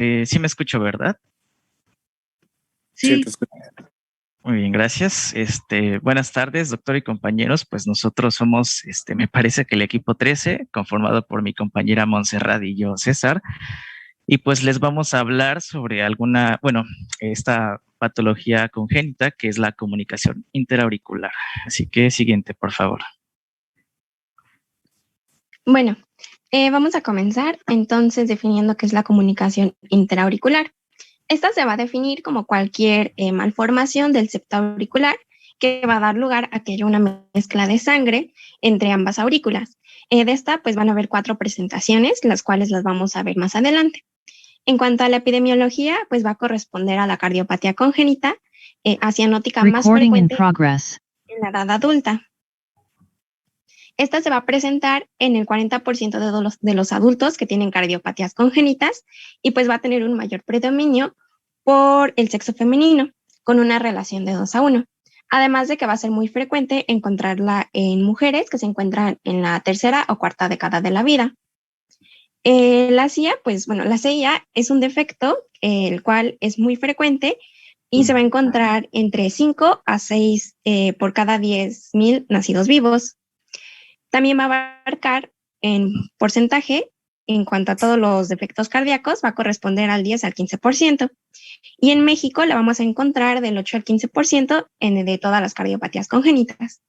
Sí me escucho, ¿verdad? Sí, te escucho. Muy bien, gracias. Buenas tardes, doctor y compañeros. Pues nosotros somos, me parece que el equipo 13, conformado por mi compañera Montserrat y yo, César. Y pues les vamos a hablar sobre esta patología congénita que es la comunicación interauricular. Así que siguiente, por favor. Bueno, vamos a comenzar entonces definiendo qué es la comunicación interauricular. Esta se va a definir como cualquier malformación del septo auricular que va a dar lugar a que haya una mezcla de sangre entre ambas aurículas. De esta, pues van a haber 4 presentaciones, las cuales las vamos a ver más adelante. En cuanto a la epidemiología, pues va a corresponder a la cardiopatía congénita cianótica más frecuente en la edad adulta. Esta se va a presentar en el 40% de los adultos que tienen cardiopatías congénitas y pues va a tener un mayor predominio por el sexo femenino, con una relación de 2:1. Además de que va a ser muy frecuente encontrarla en mujeres que se encuentran en la tercera o cuarta década de la vida. La CIA, la CIA es un defecto, el cual es muy frecuente y se va a encontrar entre 5 a 6 por cada 10,000 nacidos vivos. También va a abarcar en porcentaje, en cuanto a todos los defectos cardíacos, va a corresponder al 10 al 15%. Y en México la vamos a encontrar del 8 al 15% de todas las cardiopatías congénitas.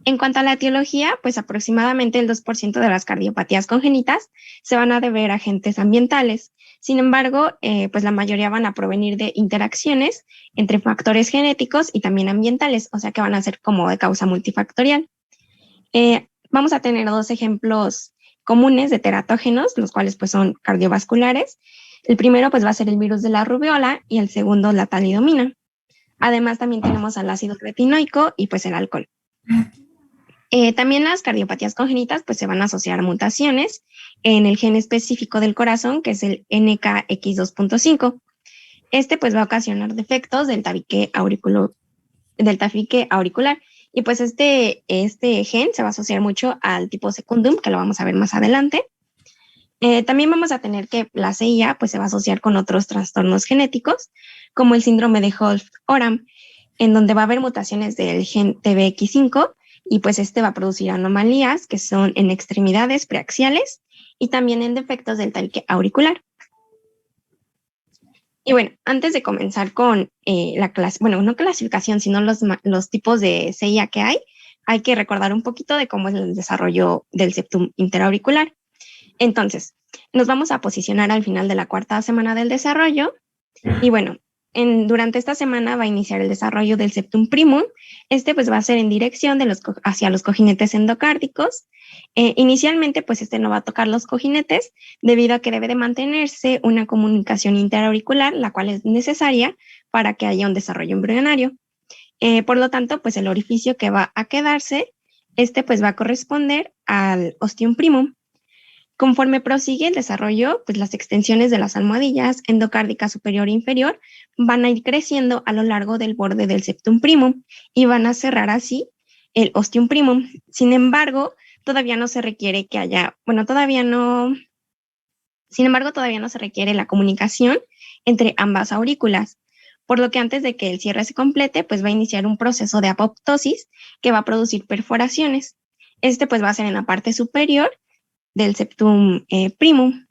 En cuanto a la etiología, pues aproximadamente el 2% de las cardiopatías congénitas se van a deber a agentes ambientales. Sin embargo, pues la mayoría van a provenir de interacciones entre factores genéticos y también ambientales, o sea que van a ser como de causa multifactorial. Vamos a tener 2 ejemplos comunes de teratógenos, los cuales pues son cardiovasculares. El primero pues va a ser el virus de la rubiola y el segundo la talidomina. Además también tenemos al ácido retinoico y pues el alcohol. También las cardiopatías congénitas pues se van a asociar a mutaciones en el gen específico del corazón, que es el NKX2.5. Este pues va a ocasionar defectos del tabique auricular. Y pues este gen se va a asociar mucho al tipo secundum, que lo vamos a ver más adelante. También vamos a tener que la CIA pues se va a asociar con otros trastornos genéticos, como el síndrome de Holt-Oram, en donde va a haber mutaciones del gen TBX5 y pues este va a producir anomalías que son en extremidades preaxiales y también en defectos del tabique auricular. Y bueno, antes de comenzar con no clasificación, sino los tipos de CIA que hay que recordar un poquito de cómo es el desarrollo del septum interauricular. Entonces, nos vamos a posicionar al final de la 4ª semana del desarrollo y bueno, durante esta semana va a iniciar el desarrollo del septum primum. Pues va a ser en dirección hacia los cojinetes endocárdicos. Inicialmente pues no va a tocar los cojinetes debido a que debe de mantenerse una comunicación interauricular, la cual es necesaria para que haya un desarrollo embrionario. Por lo tanto, pues el orificio que va a quedarse, pues va a corresponder al ostium primum. Conforme prosigue el desarrollo, pues las extensiones de las almohadillas endocárdica superior e inferior van a ir creciendo a lo largo del borde del septum primum y van a cerrar así el ostium primum. Sin embargo, todavía no se requiere todavía no se requiere la comunicación entre ambas aurículas, por lo que antes de que el cierre se complete, pues va a iniciar un proceso de apoptosis que va a producir perforaciones. Pues va a ser en la parte superior del septum primum.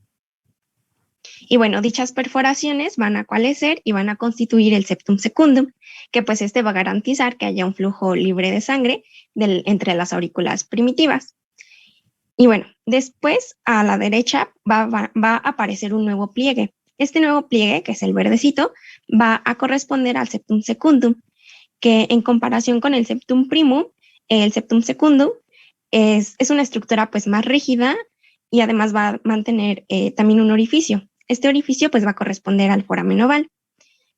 Y bueno, dichas perforaciones van a coalescer y van a constituir el septum secundum, que pues va a garantizar que haya un flujo libre de sangre entre las aurículas primitivas. Y bueno, después a la derecha va a aparecer un nuevo pliegue. Este nuevo pliegue, que es el verdecito, va a corresponder al septum secundum, que en comparación con el septum primum, el septum secundum es una estructura pues más rígida y además va a mantener también un orificio. Este orificio pues va a corresponder al foramen oval,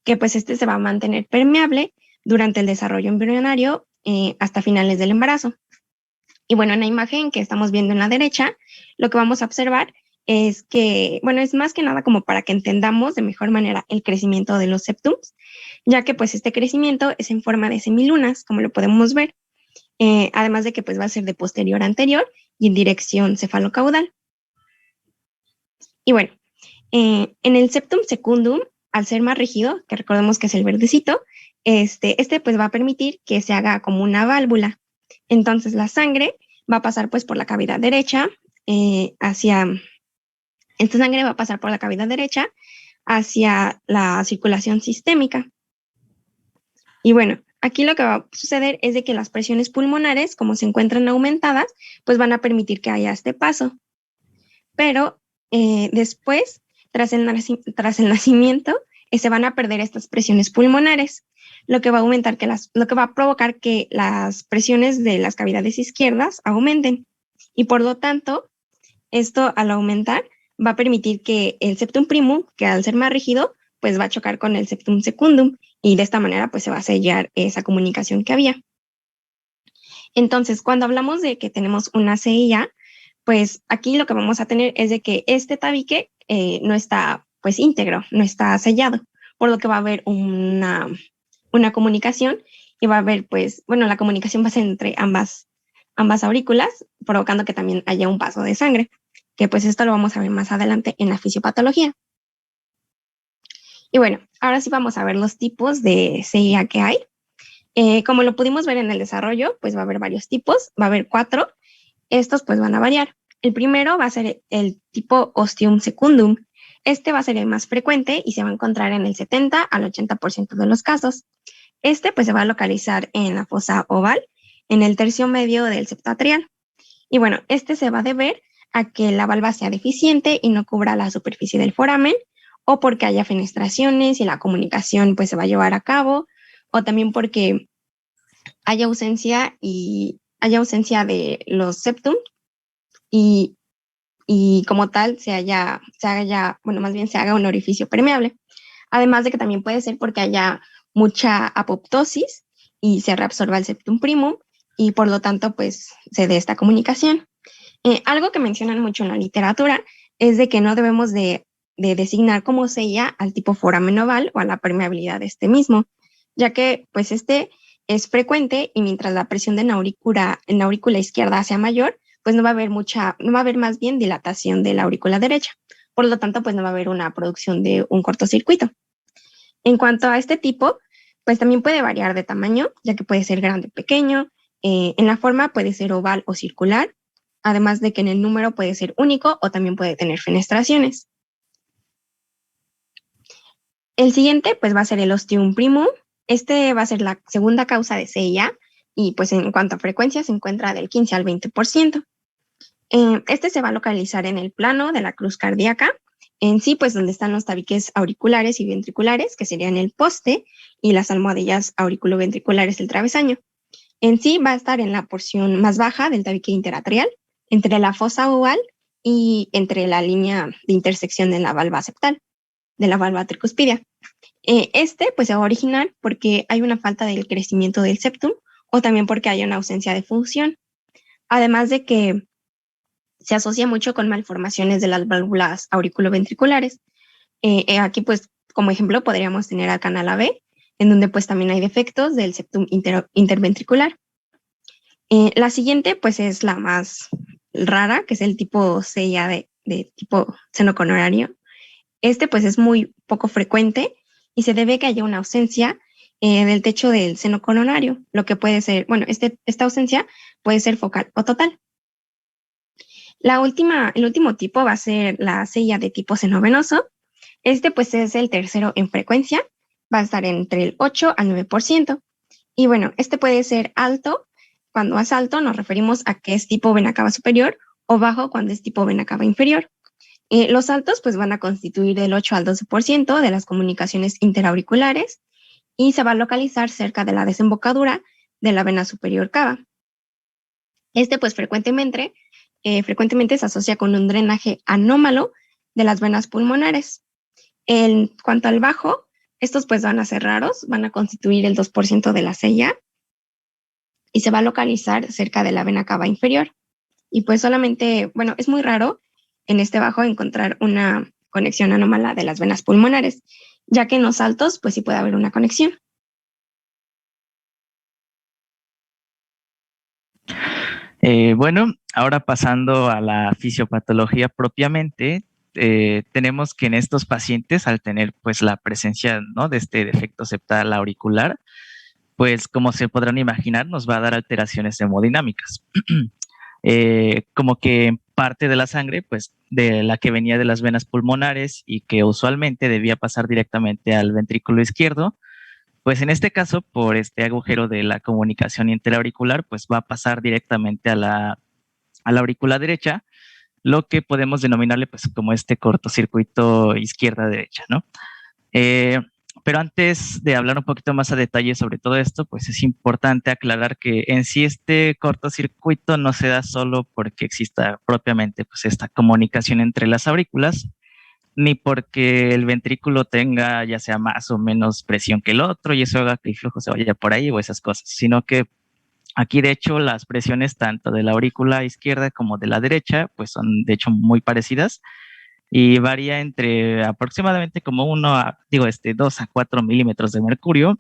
que pues se va a mantener permeable durante el desarrollo embrionario hasta finales del embarazo. Y bueno, en la imagen que estamos viendo en la derecha, lo que vamos a observar es que, es más que nada como para que entendamos de mejor manera el crecimiento de los septums, ya que pues este crecimiento es en forma de semilunas, como lo podemos ver, además de que pues va a ser de posterior a anterior y en dirección cefalocaudal. Y bueno, En el septum secundum, al ser más rígido, que recordemos que es el verdecito, este pues va a permitir que se haga como una válvula. Entonces la sangre va a pasar pues por la cavidad derecha esta sangre va a pasar por la cavidad derecha hacia la circulación sistémica. Y bueno, aquí lo que va a suceder es de que las presiones pulmonares, como se encuentran aumentadas, pues van a permitir que haya este paso. Pero después, tras el nacimiento, se van a perder estas presiones pulmonares, lo que va a provocar que las presiones de las cavidades izquierdas aumenten. Y por lo tanto, esto al aumentar va a permitir que el septum primum, que al ser más rígido, pues va a chocar con el septum secundum y de esta manera pues se va a sellar esa comunicación que había. Entonces, cuando hablamos de que tenemos una CIA, pues aquí lo que vamos a tener es de que este tabique no está pues íntegro, no está sellado, por lo que va a haber una comunicación y va a haber pues, bueno, la comunicación va a ser entre ambas aurículas, provocando que también haya un paso de sangre, que pues esto lo vamos a ver más adelante en la fisiopatología. Y bueno, ahora sí vamos a ver los tipos de CIA que hay. Como lo pudimos ver en el desarrollo, pues va a haber varios tipos, va a haber 4. Estos pues van a variar. El primero va a ser el tipo ostium secundum. Este va a ser el más frecuente y se va a encontrar en el 70 al 80% de los casos. Este pues se va a localizar en la fosa oval, en el tercio medio del septatrial. Y bueno, este se va a deber a que la valva sea deficiente y no cubra la superficie del foramen, o porque haya fenestraciones y la comunicación pues se va a llevar a cabo, o también porque haya ausencia de los septum y como tal se haga un orificio permeable. Además de que también puede ser porque haya mucha apoptosis y se reabsorba el septum primum y por lo tanto pues se dé esta comunicación. Algo que mencionan mucho en la literatura es de que no debemos de designar como sella al tipo foramen oval o a la permeabilidad de este mismo, ya que pues este es frecuente y mientras la presión en la aurícula izquierda sea mayor, pues no va a haber más bien dilatación de la aurícula derecha. Por lo tanto, pues no va a haber una producción de un cortocircuito. En cuanto a este tipo, pues también puede variar de tamaño, ya que puede ser grande o pequeño. En la forma puede ser oval o circular, además de que en el número puede ser único o también puede tener fenestraciones. El siguiente pues va a ser el ostium primum. Este va a ser la segunda causa de CIA y pues en cuanto a frecuencia se encuentra del 15 al 20%. Este se va a localizar en el plano de la cruz cardíaca, en sí pues donde están los tabiques auriculares y ventriculares, que serían el poste, y las almohadillas auriculoventriculares del travesaño. En sí va a estar en la porción más baja del tabique interatrial, entre la fosa oval y entre la línea de intersección de la valva septal, de la valva tricuspidia. Este pues se va a originar porque hay una falta del crecimiento del septum o también porque hay una ausencia de función. Además de que se asocia mucho con malformaciones de las válvulas auriculoventriculares. Aquí pues como ejemplo podríamos tener al canal AB, en donde pues también hay defectos del septum interventricular. La siguiente pues es la más rara, que es el tipo CIA de tipo seno coronario. Este pues es muy poco frecuente y se debe que haya una ausencia del techo del seno coronario, lo que puede ser, bueno, esta ausencia puede ser focal o total. El último tipo va a ser la CIA de tipo seno venoso. Este pues es el tercero en frecuencia, va a estar entre el 8 al 9%. Y bueno, este puede ser alto. Cuando es alto nos referimos a que es tipo vena cava superior o bajo cuando es tipo vena cava inferior. Los altos pues van a constituir del 8 al 12% de las comunicaciones interauriculares y se va a localizar cerca de la desembocadura de la vena superior cava. Este pues frecuentemente se asocia con un drenaje anómalo de las venas pulmonares. En cuanto al bajo, estos pues van a ser raros, van a constituir el 2% de la sella y se va a localizar cerca de la vena cava inferior. Y pues solamente, bueno, es muy raro en este bajo encontrar una conexión anómala de las venas pulmonares, ya que en los altos pues sí puede haber una conexión. Bueno, ahora pasando a la fisiopatología propiamente, tenemos que en estos pacientes, al tener pues la presencia, ¿no?, de este defecto septal auricular, pues como se podrán imaginar, nos va a dar alteraciones hemodinámicas. Como que parte de la sangre, pues de la que venía de las venas pulmonares y que usualmente debía pasar directamente al ventrículo izquierdo, pues en este caso, por este agujero de la comunicación interauricular, pues va a pasar directamente a la aurícula derecha, lo que podemos denominarle pues como este cortocircuito izquierda-derecha, ¿no? Eh, pero antes de hablar un poquito más a detalle sobre todo esto, pues es importante aclarar que en sí este cortocircuito no se da solo porque exista propiamente pues esta comunicación entre las aurículas, ni porque el ventrículo tenga ya sea más o menos presión que el otro y eso haga que el flujo se vaya por ahí o esas cosas, sino que aquí de hecho las presiones tanto de la aurícula izquierda como de la derecha pues son de hecho muy parecidas y varía entre aproximadamente como 2 a 4 milímetros de mercurio,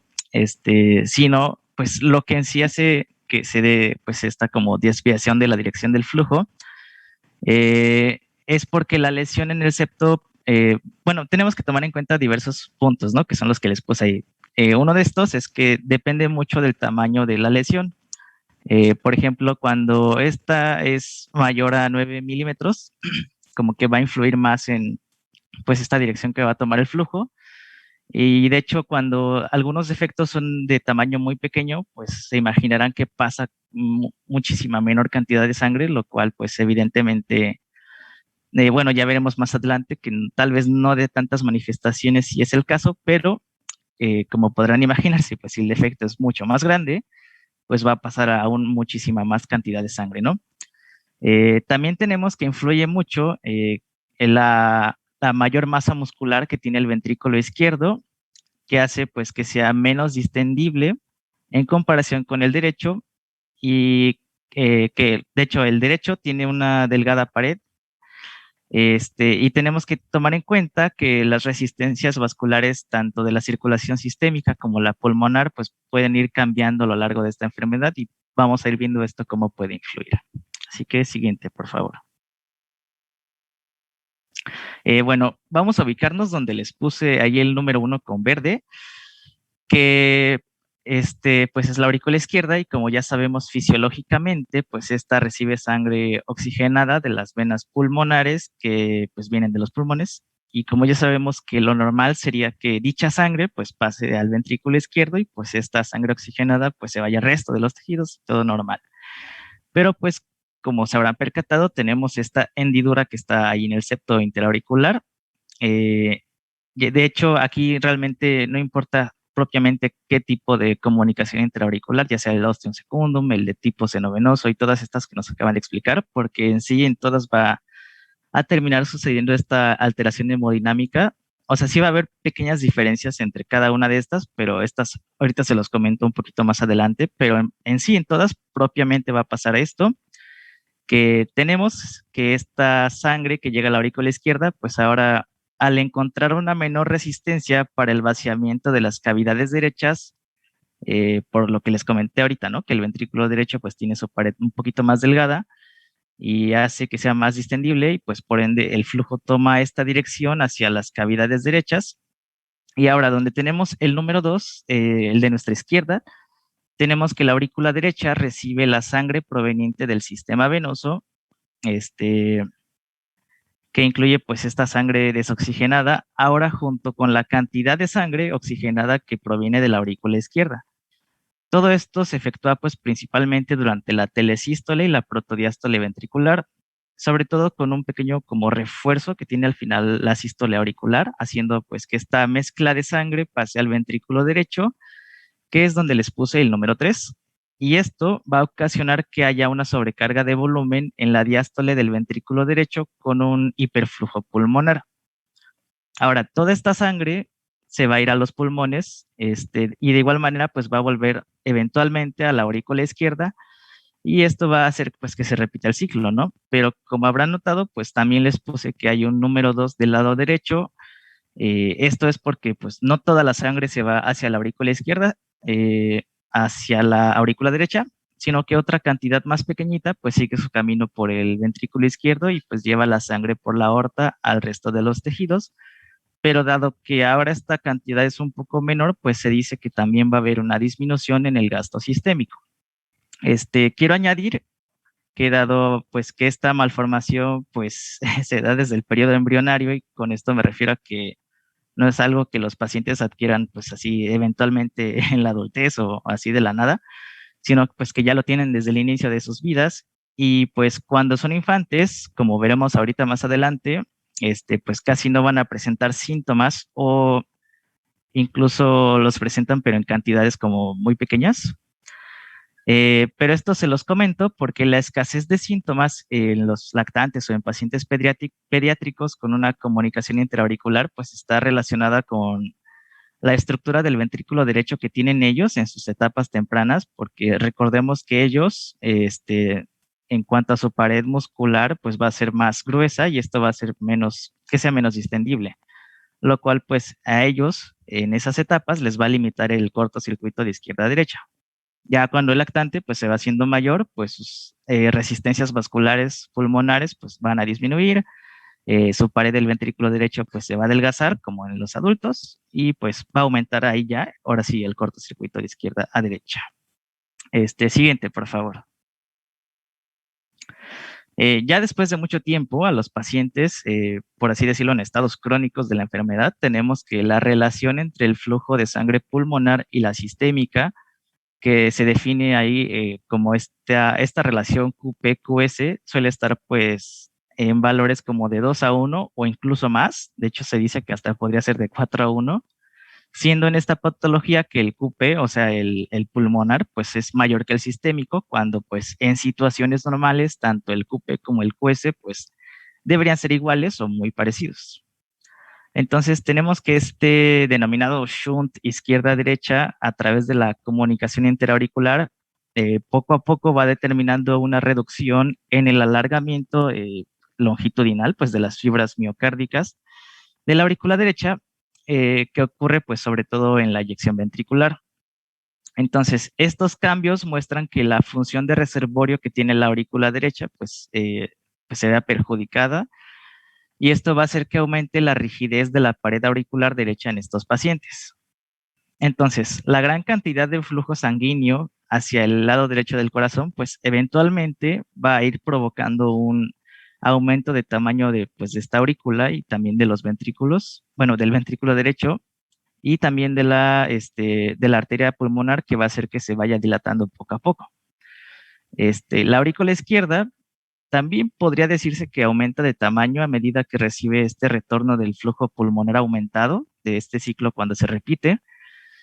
sino pues lo que en sí hace que se dé pues esta como desviación de la dirección del flujo, es porque la lesión en el septo, bueno, tenemos que tomar en cuenta diversos puntos, ¿no? Que son los que les puse ahí. Uno de estos es que depende mucho del tamaño de la lesión. Por ejemplo, cuando esta es mayor a 9 milímetros, como que va a influir más en pues esta dirección que va a tomar el flujo. Y de hecho, cuando algunos defectos son de tamaño muy pequeño, pues se imaginarán que pasa muchísima menor cantidad de sangre, lo cual pues evidentemente, bueno, ya veremos más adelante que tal vez no de tantas manifestaciones si es el caso, pero como podrán imaginarse, pues si el defecto es mucho más grande, pues va a pasar a aún muchísima más cantidad de sangre, ¿no? También tenemos que influye mucho en la mayor masa muscular que tiene el ventrículo izquierdo, que hace pues que sea menos distendible en comparación con el derecho y que de hecho el derecho tiene una delgada pared, y tenemos que tomar en cuenta que las resistencias vasculares tanto de la circulación sistémica como la pulmonar pues pueden ir cambiando a lo largo de esta enfermedad y vamos a ir viendo esto cómo puede influir. Así que siguiente, por favor. Bueno, vamos a ubicarnos donde les puse ahí el número 1 con verde, que pues es la aurícula izquierda y como ya sabemos fisiológicamente, pues esta recibe sangre oxigenada de las venas pulmonares que pues vienen de los pulmones y como ya sabemos que lo normal sería que dicha sangre pues pase al ventrículo izquierdo y pues esta sangre oxigenada pues se vaya al resto de los tejidos, todo normal. Pero pues como se habrán percatado, tenemos esta hendidura que está ahí en el septo interauricular. De hecho, aquí realmente no importa propiamente qué tipo de comunicación intraauricular, ya sea el ostium secundum, el de tipo senovenoso y todas estas que nos acaban de explicar, porque en sí en todas va a terminar sucediendo esta alteración hemodinámica. O sea, sí va a haber pequeñas diferencias entre cada una de estas, pero estas ahorita se los comento un poquito más adelante, pero en sí en todas propiamente va a pasar esto que tenemos que esta sangre que llega a la aurícula izquierda, pues ahora al encontrar una menor resistencia para el vaciamiento de las cavidades derechas, por lo que les comenté ahorita, ¿no? Que el ventrículo derecho pues tiene su pared un poquito más delgada y hace que sea más distendible y pues por ende el flujo toma esta dirección hacia las cavidades derechas. Y ahora donde tenemos el número 2, el de nuestra izquierda, tenemos que la aurícula derecha recibe la sangre proveniente del sistema venoso, que incluye pues esta sangre desoxigenada, ahora junto con la cantidad de sangre oxigenada que proviene de la aurícula izquierda. Todo esto se efectúa pues principalmente durante la telesístole y la protodiástole ventricular, sobre todo con un pequeño como refuerzo que tiene al final la sístole auricular, haciendo pues que esta mezcla de sangre pase al ventrículo derecho, que es donde les puse el número 3. Y esto va a ocasionar que haya una sobrecarga de volumen en la diástole del ventrículo derecho con un hiperflujo pulmonar. Ahora, toda esta sangre se va a ir a los pulmones, y de igual manera, pues va a volver eventualmente a la aurícula izquierda, y esto va a hacer pues que se repita el ciclo, ¿no? Pero como habrán notado, pues también les puse que hay un número 2 del lado derecho. Esto es porque pues no toda la sangre se va hacia la aurícula izquierda, hacia la aurícula derecha, sino que otra cantidad más pequeñita pues sigue su camino por el ventrículo izquierdo y pues lleva la sangre por la aorta al resto de los tejidos. Pero dado que ahora esta cantidad es un poco menor, pues se dice que también va a haber una disminución en el gasto sistémico. Quiero añadir que dado pues que esta malformación pues se da desde el periodo embrionario, y con esto me refiero a que no es algo que los pacientes adquieran pues así eventualmente en la adultez o así de la nada, sino pues que ya lo tienen desde el inicio de sus vidas. Y pues cuando son infantes, como veremos ahorita más adelante, pues casi no van a presentar síntomas o incluso los presentan pero en cantidades como muy pequeñas. Pero esto se los comento porque la escasez de síntomas en los lactantes o en pacientes pediátricos con una comunicación interauricular pues está relacionada con la estructura del ventrículo derecho que tienen ellos en sus etapas tempranas, porque recordemos que ellos, en cuanto a su pared muscular, pues va a ser más gruesa y esto va a ser que sea menos distendible, lo cual pues a ellos en esas etapas les va a limitar el cortocircuito de izquierda a derecha. Ya cuando el lactante pues se va haciendo mayor, pues sus resistencias vasculares pulmonares pues van a disminuir, su pared del ventrículo derecho pues se va a adelgazar como en los adultos y pues va a aumentar ahí ya, ahora sí, el cortocircuito de izquierda a derecha. Siguiente, por favor. Ya después de mucho tiempo a los pacientes, por así decirlo, en estados crónicos de la enfermedad, tenemos que la relación entre el flujo de sangre pulmonar y la sistémica, que se define ahí como esta relación QP-QS, suele estar pues en valores como de 2:1 o incluso más. De hecho, se dice que hasta podría ser de 4:1, siendo en esta patología que el QP, o sea, el pulmonar, pues es mayor que el sistémico, cuando pues en situaciones normales, tanto el QP como el QS, pues deberían ser iguales o muy parecidos. Entonces tenemos que este denominado shunt izquierda-derecha, a través de la comunicación interauricular, poco a poco va determinando una reducción en el alargamiento longitudinal pues, de las fibras miocárdicas de la aurícula derecha, que ocurre pues sobre todo en la eyección ventricular. Entonces, estos cambios muestran que la función de reservorio que tiene la aurícula derecha pues se vea perjudicada, y esto va a hacer que aumente la rigidez de la pared auricular derecha en estos pacientes. Entonces, la gran cantidad de flujo sanguíneo hacia el lado derecho del corazón, pues eventualmente va a ir provocando un aumento de tamaño de esta aurícula y también de los ventrículos, bueno, del ventrículo derecho y también de la arteria pulmonar, que va a hacer que se vaya dilatando poco a poco. La aurícula izquierda también podría decirse que aumenta de tamaño a medida que recibe este retorno del flujo pulmonar aumentado de este ciclo cuando se repite.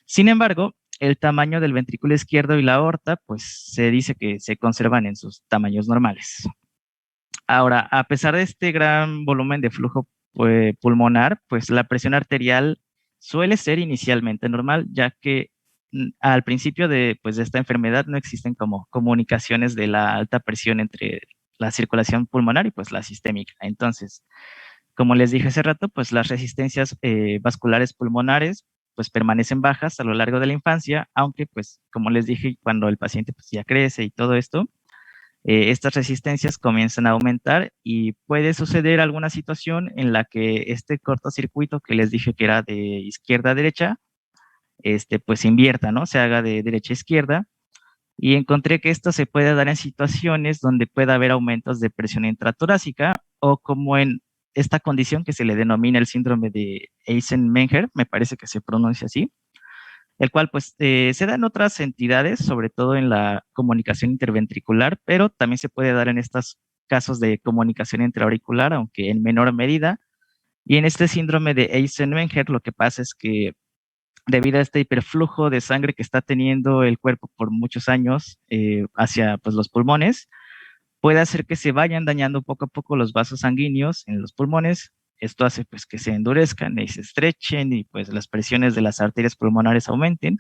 Sin embargo, el tamaño del ventrículo izquierdo y la aorta, pues se dice que se conservan en sus tamaños normales. Ahora, a pesar de este gran volumen de flujo pulmonar, pues la presión arterial suele ser inicialmente normal, ya que al principio de esta enfermedad no existen como comunicaciones de la alta presión entre la circulación pulmonar y pues la sistémica. Entonces, como les dije hace rato, pues las resistencias vasculares pulmonares pues permanecen bajas a lo largo de la infancia, aunque pues como les dije, cuando el paciente pues ya crece y todo esto, estas resistencias comienzan a aumentar y puede suceder alguna situación en la que este cortocircuito que les dije que era de izquierda a derecha, pues se invierta, ¿no? Se haga de derecha a izquierda. Y encontré que esto se puede dar en situaciones donde pueda haber aumentos de presión intratorácica, o como en esta condición que se le denomina el síndrome de Eisenmenger, me parece que se pronuncia así, el cual pues se da en otras entidades, sobre todo en la comunicación interventricular, pero también se puede dar en estos casos de comunicación intraauricular, aunque en menor medida. Y en este síndrome de Eisenmenger lo que pasa es que debido a este hiperflujo de sangre que está teniendo el cuerpo por muchos años hacia pues, los pulmones, puede hacer que se vayan dañando poco a poco los vasos sanguíneos en los pulmones. Esto hace pues que se endurezcan y se estrechen y pues las presiones de las arterias pulmonares aumenten.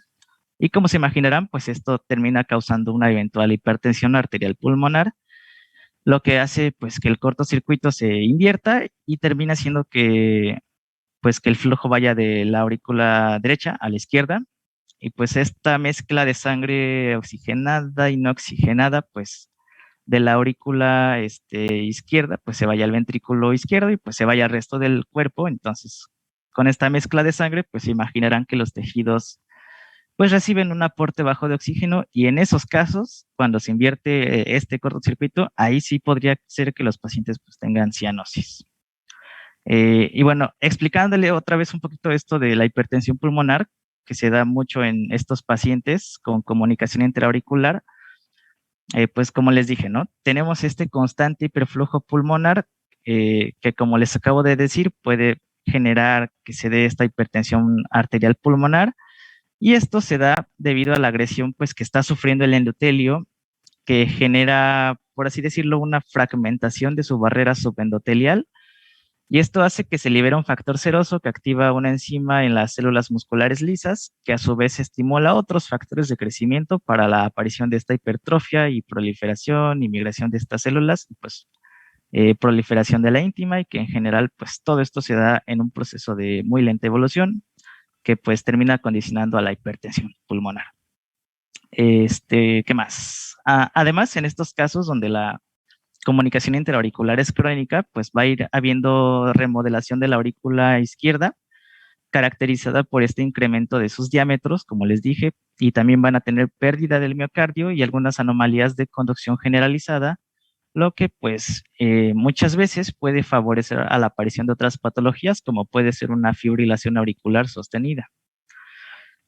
Y como se imaginarán, pues esto termina causando una eventual hipertensión arterial pulmonar, lo que hace pues que el cortocircuito se invierta y termina haciendo que el flujo vaya de la aurícula derecha a la izquierda, y pues esta mezcla de sangre oxigenada y no oxigenada, pues de la aurícula izquierda, pues se vaya al ventrículo izquierdo y pues se vaya al resto del cuerpo. Entonces, con esta mezcla de sangre, pues se imaginarán que los tejidos pues reciben un aporte bajo de oxígeno y en esos casos, cuando se invierte este cortocircuito, ahí sí podría ser que los pacientes pues tengan cianosis. Y bueno, explicándole otra vez un poquito esto de la hipertensión pulmonar, que se da mucho en estos pacientes con comunicación intraauricular, pues como les dije, ¿no? Tenemos este constante hiperflujo pulmonar que como les acabo de decir puede generar que se dé esta hipertensión arterial pulmonar y esto se da debido a la agresión pues que está sufriendo el endotelio que genera, por así decirlo, una fragmentación de su barrera subendotelial y esto hace que se libere un factor seroso que activa una enzima en las células musculares lisas, que a su vez estimula otros factores de crecimiento para la aparición de esta hipertrofia y proliferación y migración de estas células, pues proliferación de la íntima y que en general pues todo esto se da en un proceso de muy lenta evolución que pues termina condicionando a la hipertensión pulmonar. ¿Qué más? Además, en estos casos donde la comunicación interauricular es crónica, pues va a ir habiendo remodelación de la aurícula izquierda, caracterizada por este incremento de sus diámetros, como les dije, y también van a tener pérdida del miocardio y algunas anomalías de conducción generalizada, lo que pues muchas veces puede favorecer a la aparición de otras patologías, como puede ser una fibrilación auricular sostenida.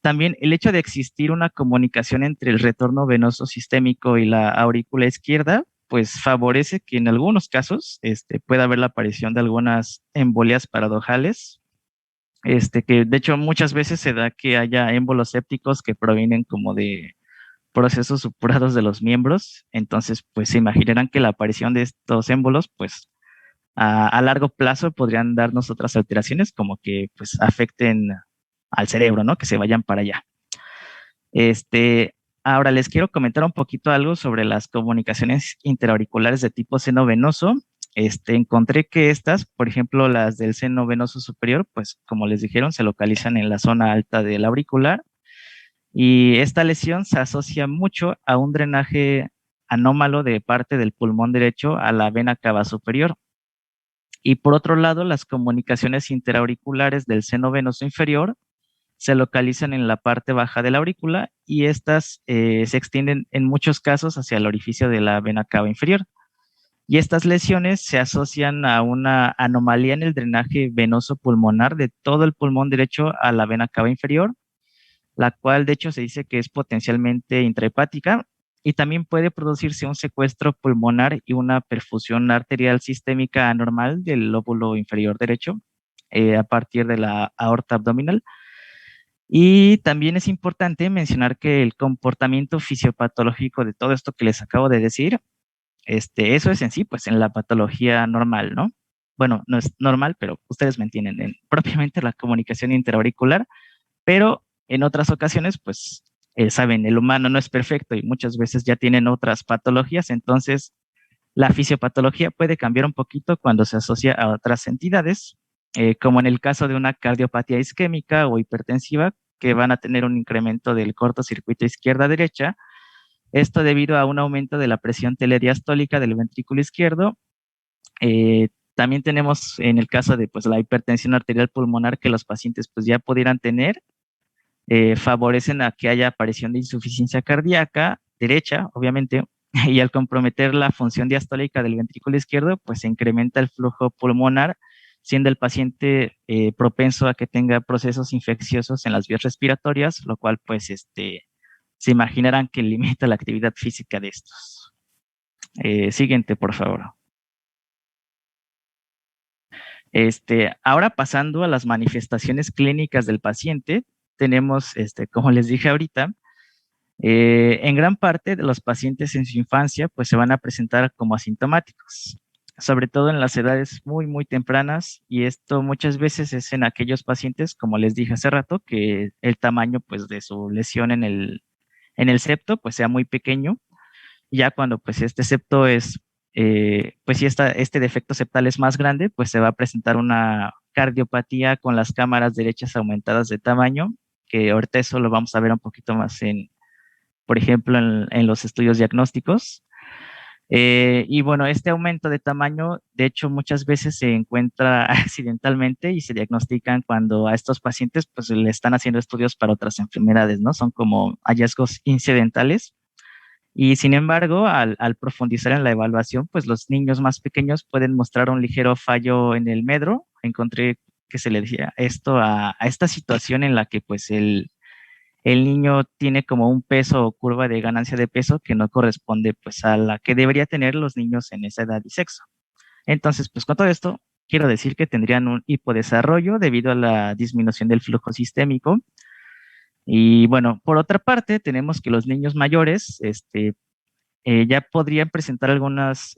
También el hecho de existir una comunicación entre el retorno venoso sistémico y la aurícula izquierda, pues favorece que en algunos casos pueda haber la aparición de algunas embolias paradojales, que de hecho muchas veces se da que haya émbolos sépticos que provienen como de procesos supurados de los miembros, entonces pues se imaginarán que la aparición de estos émbolos pues a largo plazo podrían darnos otras alteraciones como que pues afecten al cerebro, ¿no? Que se vayan para allá. Ahora les quiero comentar un poquito algo sobre las comunicaciones interauriculares de tipo seno venoso. Encontré que estas, por ejemplo, las del seno venoso superior, pues como les dijeron, se localizan en la zona alta del auricular y esta lesión se asocia mucho a un drenaje anómalo de parte del pulmón derecho a la vena cava superior. Y por otro lado, las comunicaciones interauriculares del seno venoso inferior se localizan en la parte baja de la aurícula y estas se extienden en muchos casos hacia el orificio de la vena cava inferior. Y estas lesiones se asocian a una anomalía en el drenaje venoso pulmonar de todo el pulmón derecho a la vena cava inferior, la cual de hecho se dice que es potencialmente intrahepática y también puede producirse un secuestro pulmonar y una perfusión arterial sistémica anormal del lóbulo inferior derecho a partir de la aorta abdominal. Y también es importante mencionar que el comportamiento fisiopatológico de todo esto que les acabo de decir, eso es en sí, pues en la patología normal, ¿no? Bueno, no es normal, pero ustedes me entienden, en propiamente la comunicación interauricular, pero en otras ocasiones, pues, saben, el humano no es perfecto y muchas veces ya tienen otras patologías, entonces la fisiopatología puede cambiar un poquito cuando se asocia a otras entidades, como en el caso de una cardiopatía isquémica o hipertensiva, que van a tener un incremento del cortocircuito izquierda-derecha, esto debido a un aumento de la presión telediastólica del ventrículo izquierdo. También tenemos en el caso de pues, la hipertensión arterial pulmonar que los pacientes pues, ya pudieran tener, favorecen a que haya aparición de insuficiencia cardíaca derecha, obviamente, y al comprometer la función diastólica del ventrículo izquierdo, pues se incrementa el flujo pulmonar, siendo el paciente propenso a que tenga procesos infecciosos en las vías respiratorias, lo cual pues se imaginarán que limita la actividad física de estos. Siguiente, por favor. Ahora pasando a las manifestaciones clínicas del paciente, tenemos, como les dije ahorita, en gran parte de los pacientes en su infancia, pues se van a presentar como asintomáticos, sobre todo en las edades muy, muy tempranas, y esto muchas veces es en aquellos pacientes, como les dije hace rato, que el tamaño, pues, de su lesión en el septo, pues, sea muy pequeño, ya cuando, pues, este septo es, pues, si este defecto septal es más grande, pues, se va a presentar una cardiopatía con las cámaras derechas aumentadas de tamaño, que ahorita eso lo vamos a ver un poquito más por ejemplo, en los estudios diagnósticos. Y bueno, este aumento de tamaño, de hecho, muchas veces se encuentra accidentalmente y se diagnostican cuando a estos pacientes pues le están haciendo estudios para otras enfermedades, ¿no? Son como hallazgos incidentales. Y sin embargo, al profundizar en la evaluación, pues los niños más pequeños pueden mostrar un ligero fallo en el medro. Encontré que se le decía esto a esta situación en la que pues el niño tiene como un peso o curva de ganancia de peso que no corresponde pues a la que debería tener los niños en esa edad y sexo. Entonces, pues con todo esto, quiero decir que tendrían un hipodesarrollo debido a la disminución del flujo sistémico. Y bueno, por otra parte, tenemos que los niños mayores, ya podrían presentar algunas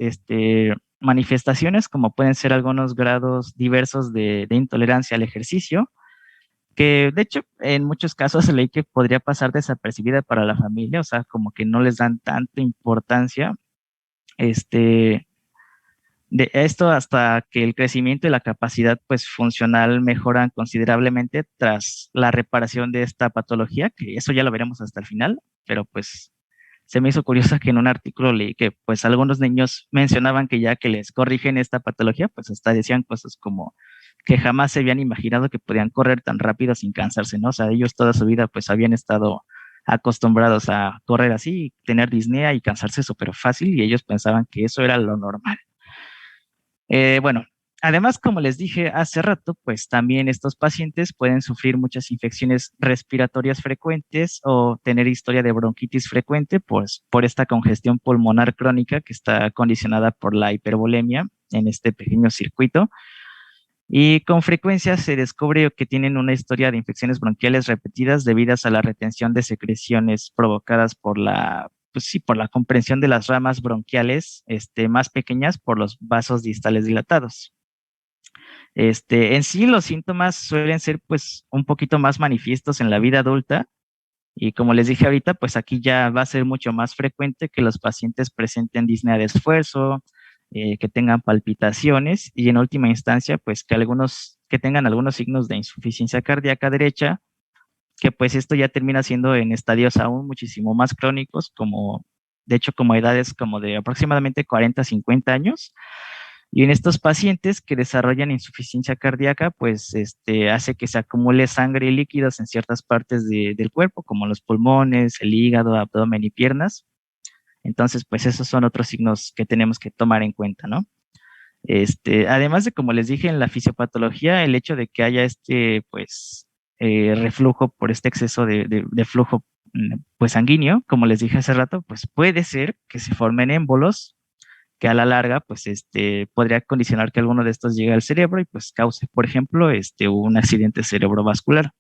manifestaciones, como pueden ser algunos grados diversos de intolerancia al ejercicio, que de hecho en muchos casos se leí que podría pasar desapercibida para la familia, o sea, como que no les dan tanta importancia, de esto hasta que el crecimiento y la capacidad pues funcional mejoran considerablemente tras la reparación de esta patología, que eso ya lo veremos hasta el final, pero pues se me hizo curioso que en un artículo leí que pues algunos niños mencionaban que ya que les corrigen esta patología, pues hasta decían cosas como que jamás se habían imaginado que podían correr tan rápido sin cansarse, ¿no? O sea, ellos toda su vida pues habían estado acostumbrados a correr así, tener disnea y cansarse súper fácil y ellos pensaban que eso era lo normal. Bueno, además, como les dije hace rato, pues también estos pacientes pueden sufrir muchas infecciones respiratorias frecuentes o tener historia de bronquitis frecuente, pues por esta congestión pulmonar crónica que está condicionada por la hipervolemia en este pequeño circuito. Y con frecuencia se descubre que tienen una historia de infecciones bronquiales repetidas debidas a la retención de secreciones provocadas por pues sí, por la comprensión de las ramas bronquiales más pequeñas por los vasos distales dilatados. En sí, los síntomas suelen ser pues un poquito más manifiestos en la vida adulta y como les dije ahorita, pues aquí ya va a ser mucho más frecuente que los pacientes presenten disnea de esfuerzo, que tengan palpitaciones y en última instancia, pues que tengan algunos signos de insuficiencia cardíaca derecha, que pues esto ya termina siendo en estadios aún muchísimo más crónicos, como de hecho como edades como de aproximadamente 40 a 50 años. Y en estos pacientes que desarrollan insuficiencia cardíaca, pues hace que se acumule sangre y líquidos en ciertas partes del cuerpo, como los pulmones, el hígado, abdomen y piernas. Entonces, pues esos son otros signos que tenemos que tomar en cuenta, ¿no? Además de, como les dije, en la fisiopatología, el hecho de que haya pues, reflujo por este exceso de flujo, pues, sanguíneo, como les dije hace rato, pues puede ser que se formen émbolos que a la larga, pues, podría condicionar que alguno de estos llegue al cerebro y, pues, cause, por ejemplo, un accidente cerebrovascular.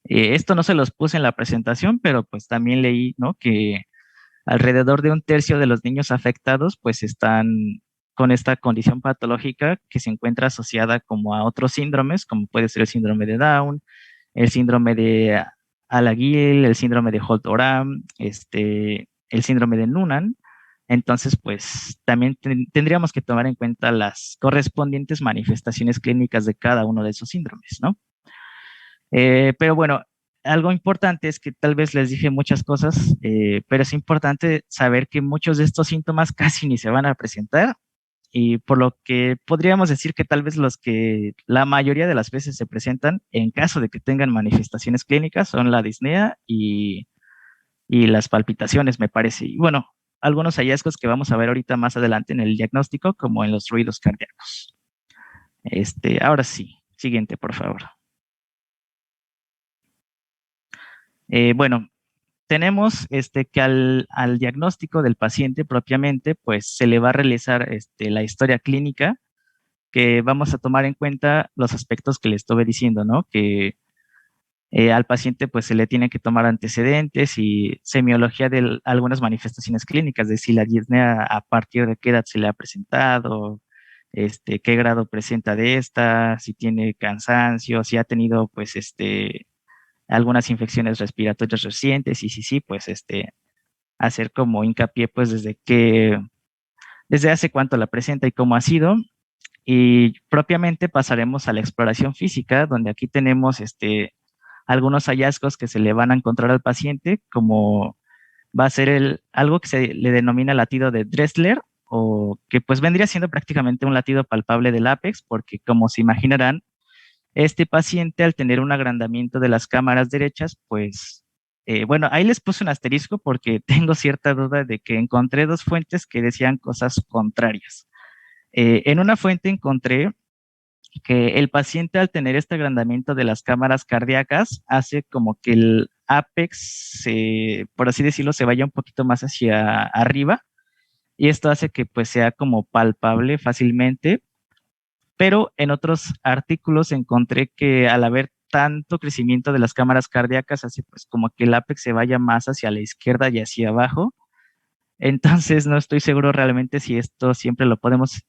Esto no se los puse en la presentación, pero, pues, también leí, ¿no? Que alrededor de un tercio de los niños afectados, pues, están con esta condición patológica que se encuentra asociada como a otros síndromes, como puede ser el síndrome de Down, el síndrome de Alaguil, el síndrome de Holt-Oram, el síndrome de Noonan. Entonces, pues también tendríamos que tomar en cuenta las correspondientes manifestaciones clínicas de cada uno de esos síndromes, ¿no? Pero bueno, algo importante es que tal vez les dije muchas cosas, pero es importante saber que muchos de estos síntomas casi ni se van a presentar y por lo que podríamos decir que tal vez los que la mayoría de las veces se presentan en caso de que tengan manifestaciones clínicas son la disnea y las palpitaciones, me parece. Y bueno, algunos hallazgos que vamos a ver ahorita más adelante en el diagnóstico, como en los ruidos cardíacos. Ahora sí, siguiente, por favor. Bueno, tenemos que al diagnóstico del paciente propiamente, pues se le va a realizar la historia clínica, que vamos a tomar en cuenta los aspectos que le estuve diciendo, ¿no? Que al paciente pues se le tiene que tomar antecedentes y semiología de algunas manifestaciones clínicas, de si la disnea a partir de qué edad se le ha presentado, qué grado presenta de esta, si tiene cansancio, si ha tenido pues algunas infecciones respiratorias recientes y si sí, pues hacer como hincapié pues desde hace cuánto la presenta y cómo ha sido. Y propiamente pasaremos a la exploración física, donde aquí tenemos algunos hallazgos que se le van a encontrar al paciente, como va a ser algo que se le denomina latido de Dressler, o que pues vendría siendo prácticamente un latido palpable del ápex, porque como se imaginarán, este paciente al tener un agrandamiento de las cámaras derechas, pues, bueno, ahí les puse un asterisco porque tengo cierta duda de que encontré dos fuentes que decían cosas contrarias. En una fuente encontré que el paciente al tener este agrandamiento de las cámaras cardíacas hace como que el ápex, por así decirlo, se vaya un poquito más hacia arriba, y esto hace que pues sea como palpable fácilmente, pero en otros artículos encontré que al haber tanto crecimiento de las cámaras cardíacas hace pues como que el ápex se vaya más hacia la izquierda y hacia abajo. Entonces no estoy seguro realmente si esto siempre lo podemos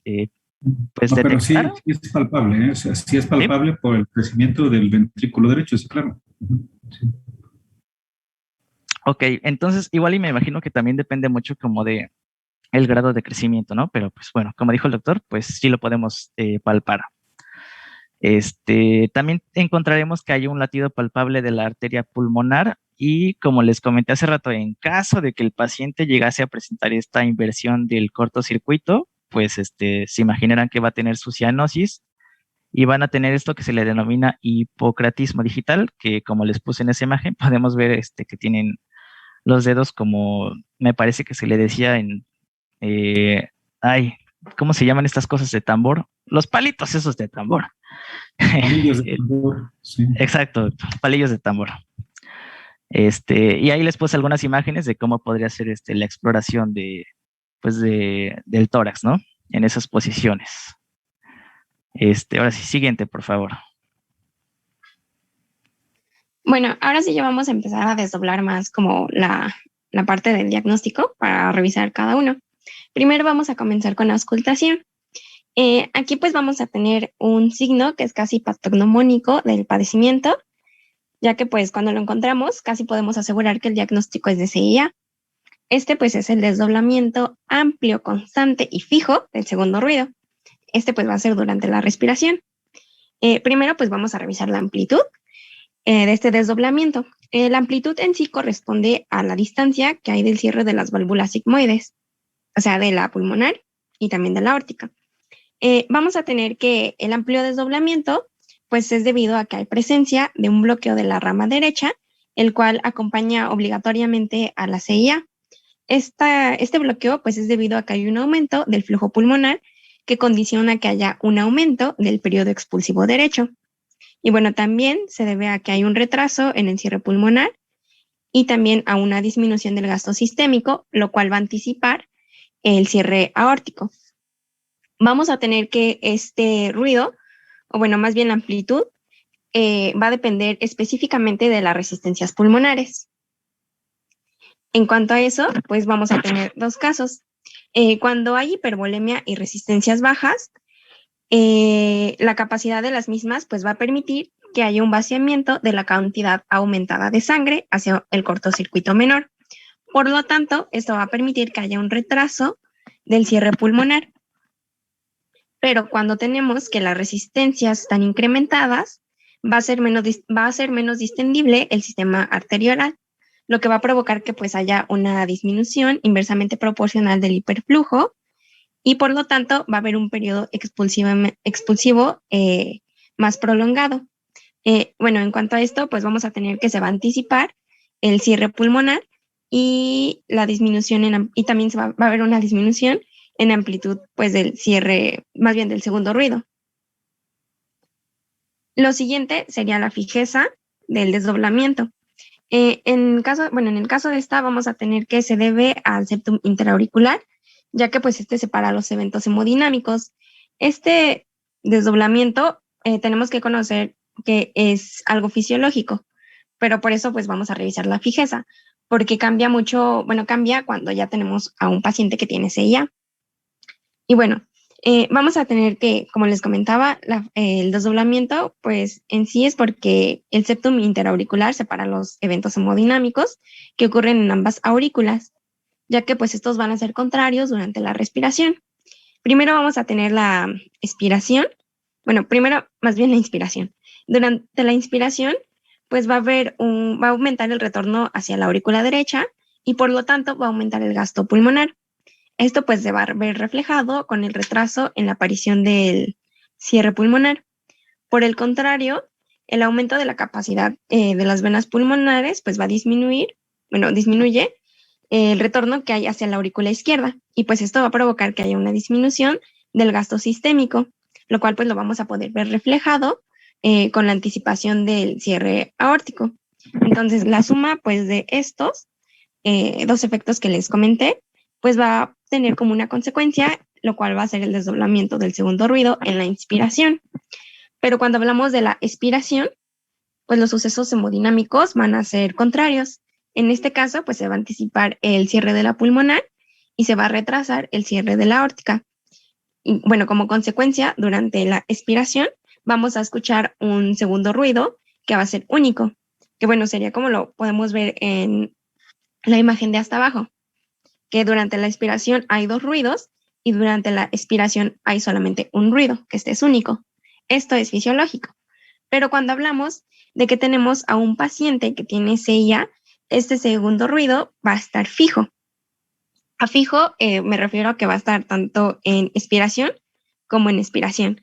pues No, pero sí, detectar. sí es palpable, ¿eh? O sea, sí es ¿Sí? palpable por el crecimiento del ventrículo derecho, sí, claro. Sí. Ok, entonces igual y me imagino que también depende mucho como de el grado de crecimiento, ¿no? Pero pues bueno, como dijo el doctor, pues sí lo podemos palpar. También encontraremos que hay un latido palpable de la arteria pulmonar, y como les comenté hace rato, en caso de que el paciente llegase a presentar esta inversión del cortocircuito, pues se imaginarán que va a tener su cianosis y van a tener esto que se le denomina hipocratismo digital, que como les puse en esa imagen, podemos ver que tienen los dedos como, me parece que se le decía eh, ay, ¿cómo se llaman estas cosas de tambor? Los palitos esos de tambor. Palillos de tambor, sí. Exacto, palillos de tambor. Y ahí les puse algunas imágenes de cómo podría ser la exploración pues del tórax, ¿no? En esas posiciones. Ahora sí, siguiente, por favor. Bueno, ahora sí ya vamos a empezar a desdoblar más como la parte del diagnóstico para revisar cada uno. Primero vamos a comenzar con la auscultación. Aquí pues vamos a tener un signo que es casi patognomónico del padecimiento, ya que pues cuando lo encontramos casi podemos asegurar que el diagnóstico es de CIA. Este pues es el desdoblamiento amplio, constante y fijo del segundo ruido. Este pues va a ser durante la respiración. Primero pues vamos a revisar la amplitud de este desdoblamiento. La amplitud en sí corresponde a la distancia que hay del cierre de las válvulas sigmoides, o sea, de la pulmonar y también de la aórtica. Vamos a tener que el amplio desdoblamiento pues es debido a que hay presencia de un bloqueo de la rama derecha, el cual acompaña obligatoriamente a la CIA. Este bloqueo pues es debido a que hay un aumento del flujo pulmonar que condiciona que haya un aumento del periodo expulsivo derecho. Y bueno, también se debe a que hay un retraso en el cierre pulmonar y también a una disminución del gasto sistémico, lo cual va a anticipar el cierre aórtico. Vamos a tener que este ruido, o bueno, más bien la amplitud, va a depender específicamente de las resistencias pulmonares. En cuanto a eso, pues vamos a tener dos casos. Cuando hay hipervolemia y resistencias bajas, la capacidad de las mismas pues va a permitir que haya un vaciamiento de la cantidad aumentada de sangre hacia el cortocircuito menor. Por lo tanto, esto va a permitir que haya un retraso del cierre pulmonar. Pero cuando tenemos que las resistencias están incrementadas, va a ser menos distendible el sistema arterial, lo que va a provocar que pues haya una disminución inversamente proporcional del hiperflujo, y por lo tanto va a haber un periodo expulsivo más prolongado. Bueno, en cuanto a esto, pues vamos a tener que se va a anticipar el cierre pulmonar y la disminución y también va a haber una disminución en amplitud pues del cierre, más bien del segundo ruido. Lo siguiente sería la fijeza del desdoblamiento. En el caso de esta vamos a tener que se debe al septum interauricular, ya que pues separa los eventos hemodinámicos. Este desdoblamiento tenemos que conocer que es algo fisiológico, pero por eso pues vamos a revisar la fijeza, porque cambia mucho, cambia cuando ya tenemos a un paciente que tiene CIA. Y bueno, vamos a tener que, como les comentaba, el desdoblamiento, pues en sí es porque el septum interauricular separa los eventos hemodinámicos que ocurren en ambas aurículas, ya que pues estos van a ser contrarios durante la respiración. Primero vamos a tener la expiración, primero más bien la inspiración. Durante la inspiración, pues va a aumentar el retorno hacia la aurícula derecha y por lo tanto va a aumentar el gasto pulmonar. Esto pues se va a ver reflejado con el retraso en la aparición del cierre pulmonar. Por el contrario, el aumento de la capacidad de las venas pulmonares pues va a disminuye el retorno que hay hacia la aurícula izquierda y pues esto va a provocar que haya una disminución del gasto sistémico, lo cual pues lo vamos a poder ver reflejado con la anticipación del cierre aórtico. Entonces la suma pues de estos dos efectos que les comenté pues va a tener como una consecuencia, lo cual va a ser el desdoblamiento del segundo ruido en la inspiración. Pero cuando hablamos de la expiración, pues los sucesos hemodinámicos van a ser contrarios. En este caso, pues se va a anticipar el cierre de la pulmonar y se va a retrasar el cierre de la aórtica. Y bueno, como consecuencia, durante la expiración vamos a escuchar un segundo ruido que va a ser único, que bueno, sería como lo podemos ver en la imagen de hasta abajo, que durante la expiración hay dos ruidos y durante la expiración hay solamente un ruido, que este es único. Esto es fisiológico. Pero cuando hablamos de que tenemos a un paciente que tiene CIA, este segundo ruido va a estar fijo. A fijo me refiero a que va a estar tanto en expiración como en expiración.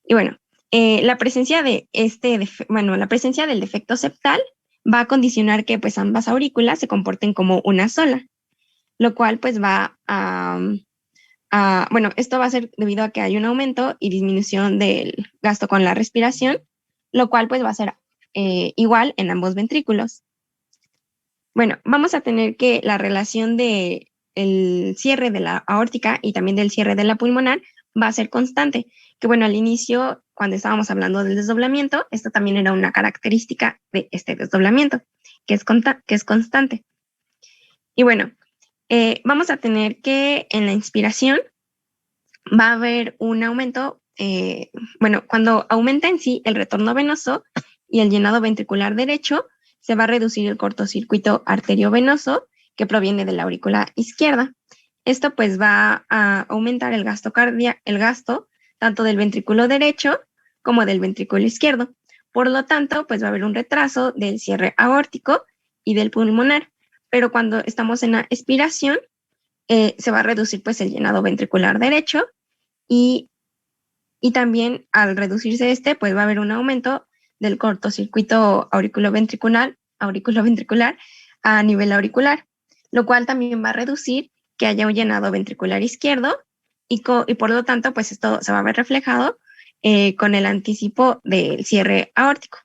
Y bueno, la presencia de la presencia del defecto septal va a condicionar que pues ambas aurículas se comporten como una sola, lo cual pues va esto va a ser debido a que hay un aumento y disminución del gasto con la respiración, lo cual pues va a ser igual en ambos ventrículos. Bueno, vamos a tener que la relación de el cierre de la aórtica y también del cierre de la pulmonar va a ser constante, que bueno, al inicio, cuando estábamos hablando del desdoblamiento, esto también era una característica de este desdoblamiento, que es constante. Y bueno, vamos a tener que en la inspiración va a haber un aumento, cuando aumenta en sí el retorno venoso y el llenado ventricular derecho, se va a reducir el cortocircuito arteriovenoso que proviene de la aurícula izquierda. Esto pues va a aumentar el gasto tanto del ventrículo derecho como del ventrículo izquierdo. Por lo tanto, pues va a haber un retraso del cierre aórtico y del pulmonar. Pero cuando estamos en la expiración, se va a reducir pues el llenado ventricular derecho y también al reducirse pues va a haber un aumento del cortocircuito auriculoventricular a nivel auricular, lo cual también va a reducir que haya un llenado ventricular izquierdo y por lo tanto pues esto se va a ver reflejado con el anticipo del cierre aórtico.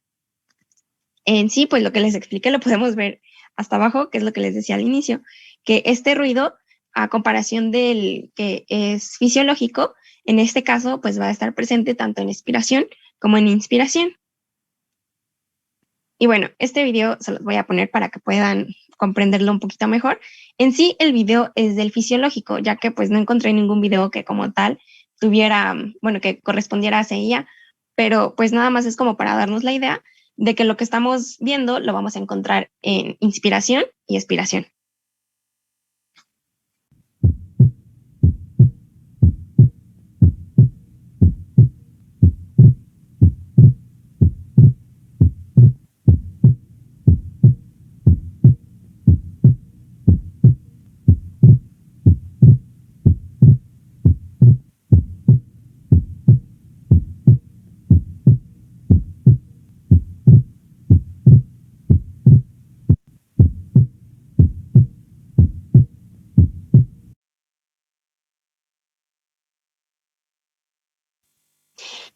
En sí, pues lo que les expliqué lo podemos ver hasta abajo, que es lo que les decía al inicio, que este ruido, a comparación del que es fisiológico, en este caso, pues va a estar presente tanto en expiración como en inspiración. Y bueno, este video se los voy a poner para que puedan comprenderlo un poquito mejor. En sí, el video es del fisiológico, ya que pues no encontré ningún video que como tal que correspondiera a CIA, pero pues nada más es como para darnos la idea de que lo que estamos viendo lo vamos a encontrar en inspiración y expiración.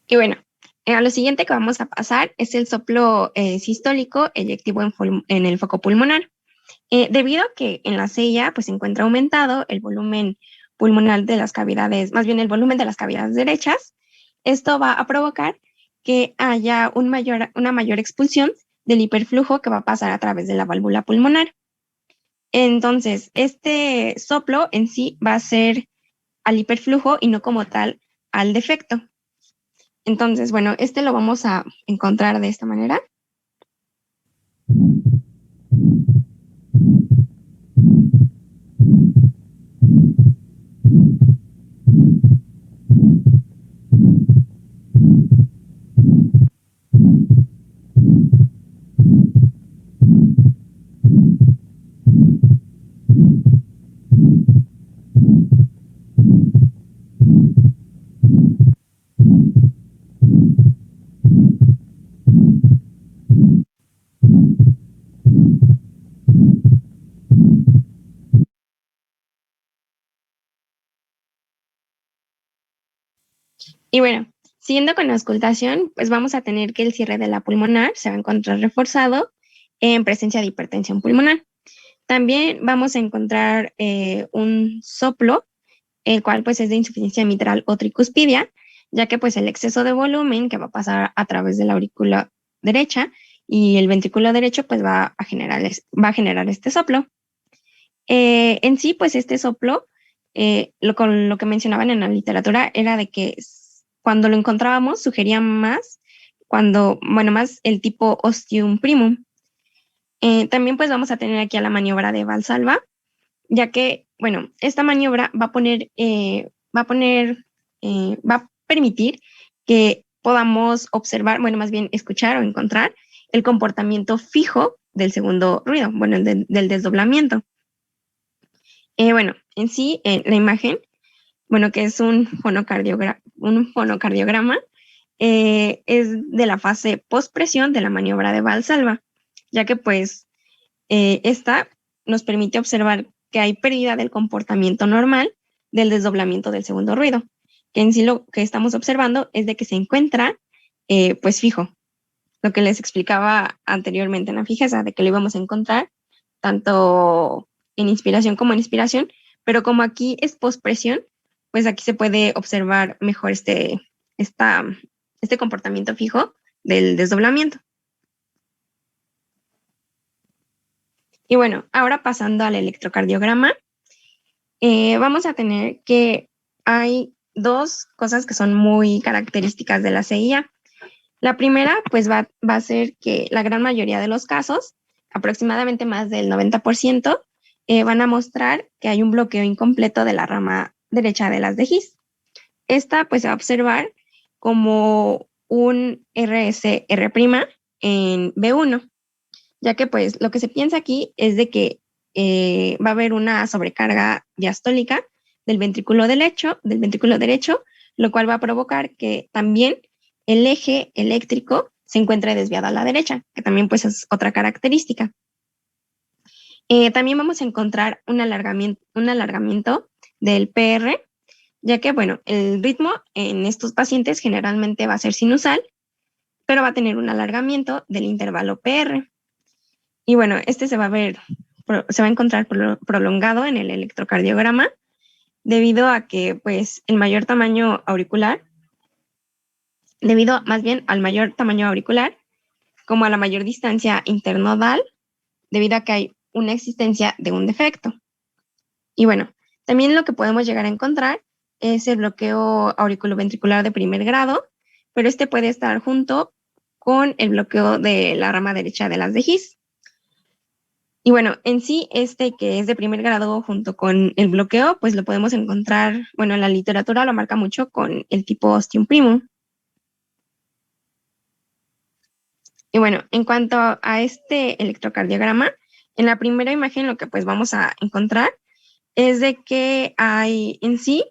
Y bueno, a lo siguiente que vamos a pasar es el soplo sistólico eyectivo en el foco pulmonar. Debido a que en la CIA pues se encuentra aumentado el volumen pulmonar de las cavidades, más bien el volumen de las cavidades derechas, esto va a provocar que haya una mayor expulsión del hiperflujo que va a pasar a través de la válvula pulmonar. Entonces, este soplo en sí va a ser al hiperflujo y no como tal al defecto. Entonces, bueno, este lo vamos a encontrar de esta manera. Y bueno, siguiendo con la auscultación, pues vamos a tener que el cierre de la pulmonar se va a encontrar reforzado en presencia de hipertensión pulmonar. También vamos a encontrar un soplo, el cual pues es de insuficiencia mitral o tricuspidia, ya que pues el exceso de volumen que va a pasar a través de la aurícula derecha y el ventrículo derecho pues va a generar este soplo. En sí, pues este soplo, con lo que mencionaban en la literatura, era de que cuando lo encontrábamos sugería más, más el tipo ostium primum. También pues vamos a tener aquí a la maniobra de Valsalva, ya que, bueno, esta maniobra va a permitir que podamos observar, bueno, más bien escuchar o encontrar el comportamiento fijo del segundo ruido, bueno, del desdoblamiento. Bueno, en sí, la imagen, bueno, que es un fonocardiograma, es de la fase postpresión de la maniobra de Valsalva, ya que pues esta nos permite observar que hay pérdida del comportamiento normal del desdoblamiento del segundo ruido, que en sí lo que estamos observando es de que se encuentra pues fijo, lo que les explicaba anteriormente en la fijeza, de que lo íbamos a encontrar tanto en inspiración como en expiración, pero como aquí es postpresión, pues aquí se puede observar mejor este comportamiento fijo del desdoblamiento. Y bueno, ahora pasando al electrocardiograma, vamos a tener que hay dos cosas que son muy características de la CIA. La primera, pues va a ser que la gran mayoría de los casos, aproximadamente más del 90%, van a mostrar que hay un bloqueo incompleto de la rama derecha de las de His. Esta, pues, se va a observar como un RSR' en B1, ya que, pues, lo que se piensa aquí es de que va a haber una sobrecarga diastólica del ventrículo derecho, lo cual va a provocar que también el eje eléctrico se encuentre desviado a la derecha, que también pues es otra característica. También vamos a encontrar un alargamiento del PR, ya que, bueno, el ritmo en estos pacientes generalmente va a ser sinusal, pero va a tener un alargamiento del intervalo PR. Y bueno, este se va a encontrar prolongado en el electrocardiograma debido a que, pues, el mayor tamaño auricular, debido más bien al mayor tamaño auricular, como a la mayor distancia internodal, debido a que hay una existencia de un defecto. Y bueno, también lo que podemos llegar a encontrar es el bloqueo auriculoventricular de primer grado, pero este puede estar junto con el bloqueo de la rama derecha de las de His. Y bueno, en sí, este que es de primer grado junto con el bloqueo, pues lo podemos encontrar, bueno, en la literatura lo marca mucho con el tipo ostium primum. Y bueno, en cuanto a este electrocardiograma, en la primera imagen lo que pues vamos a encontrar es de que hay en sí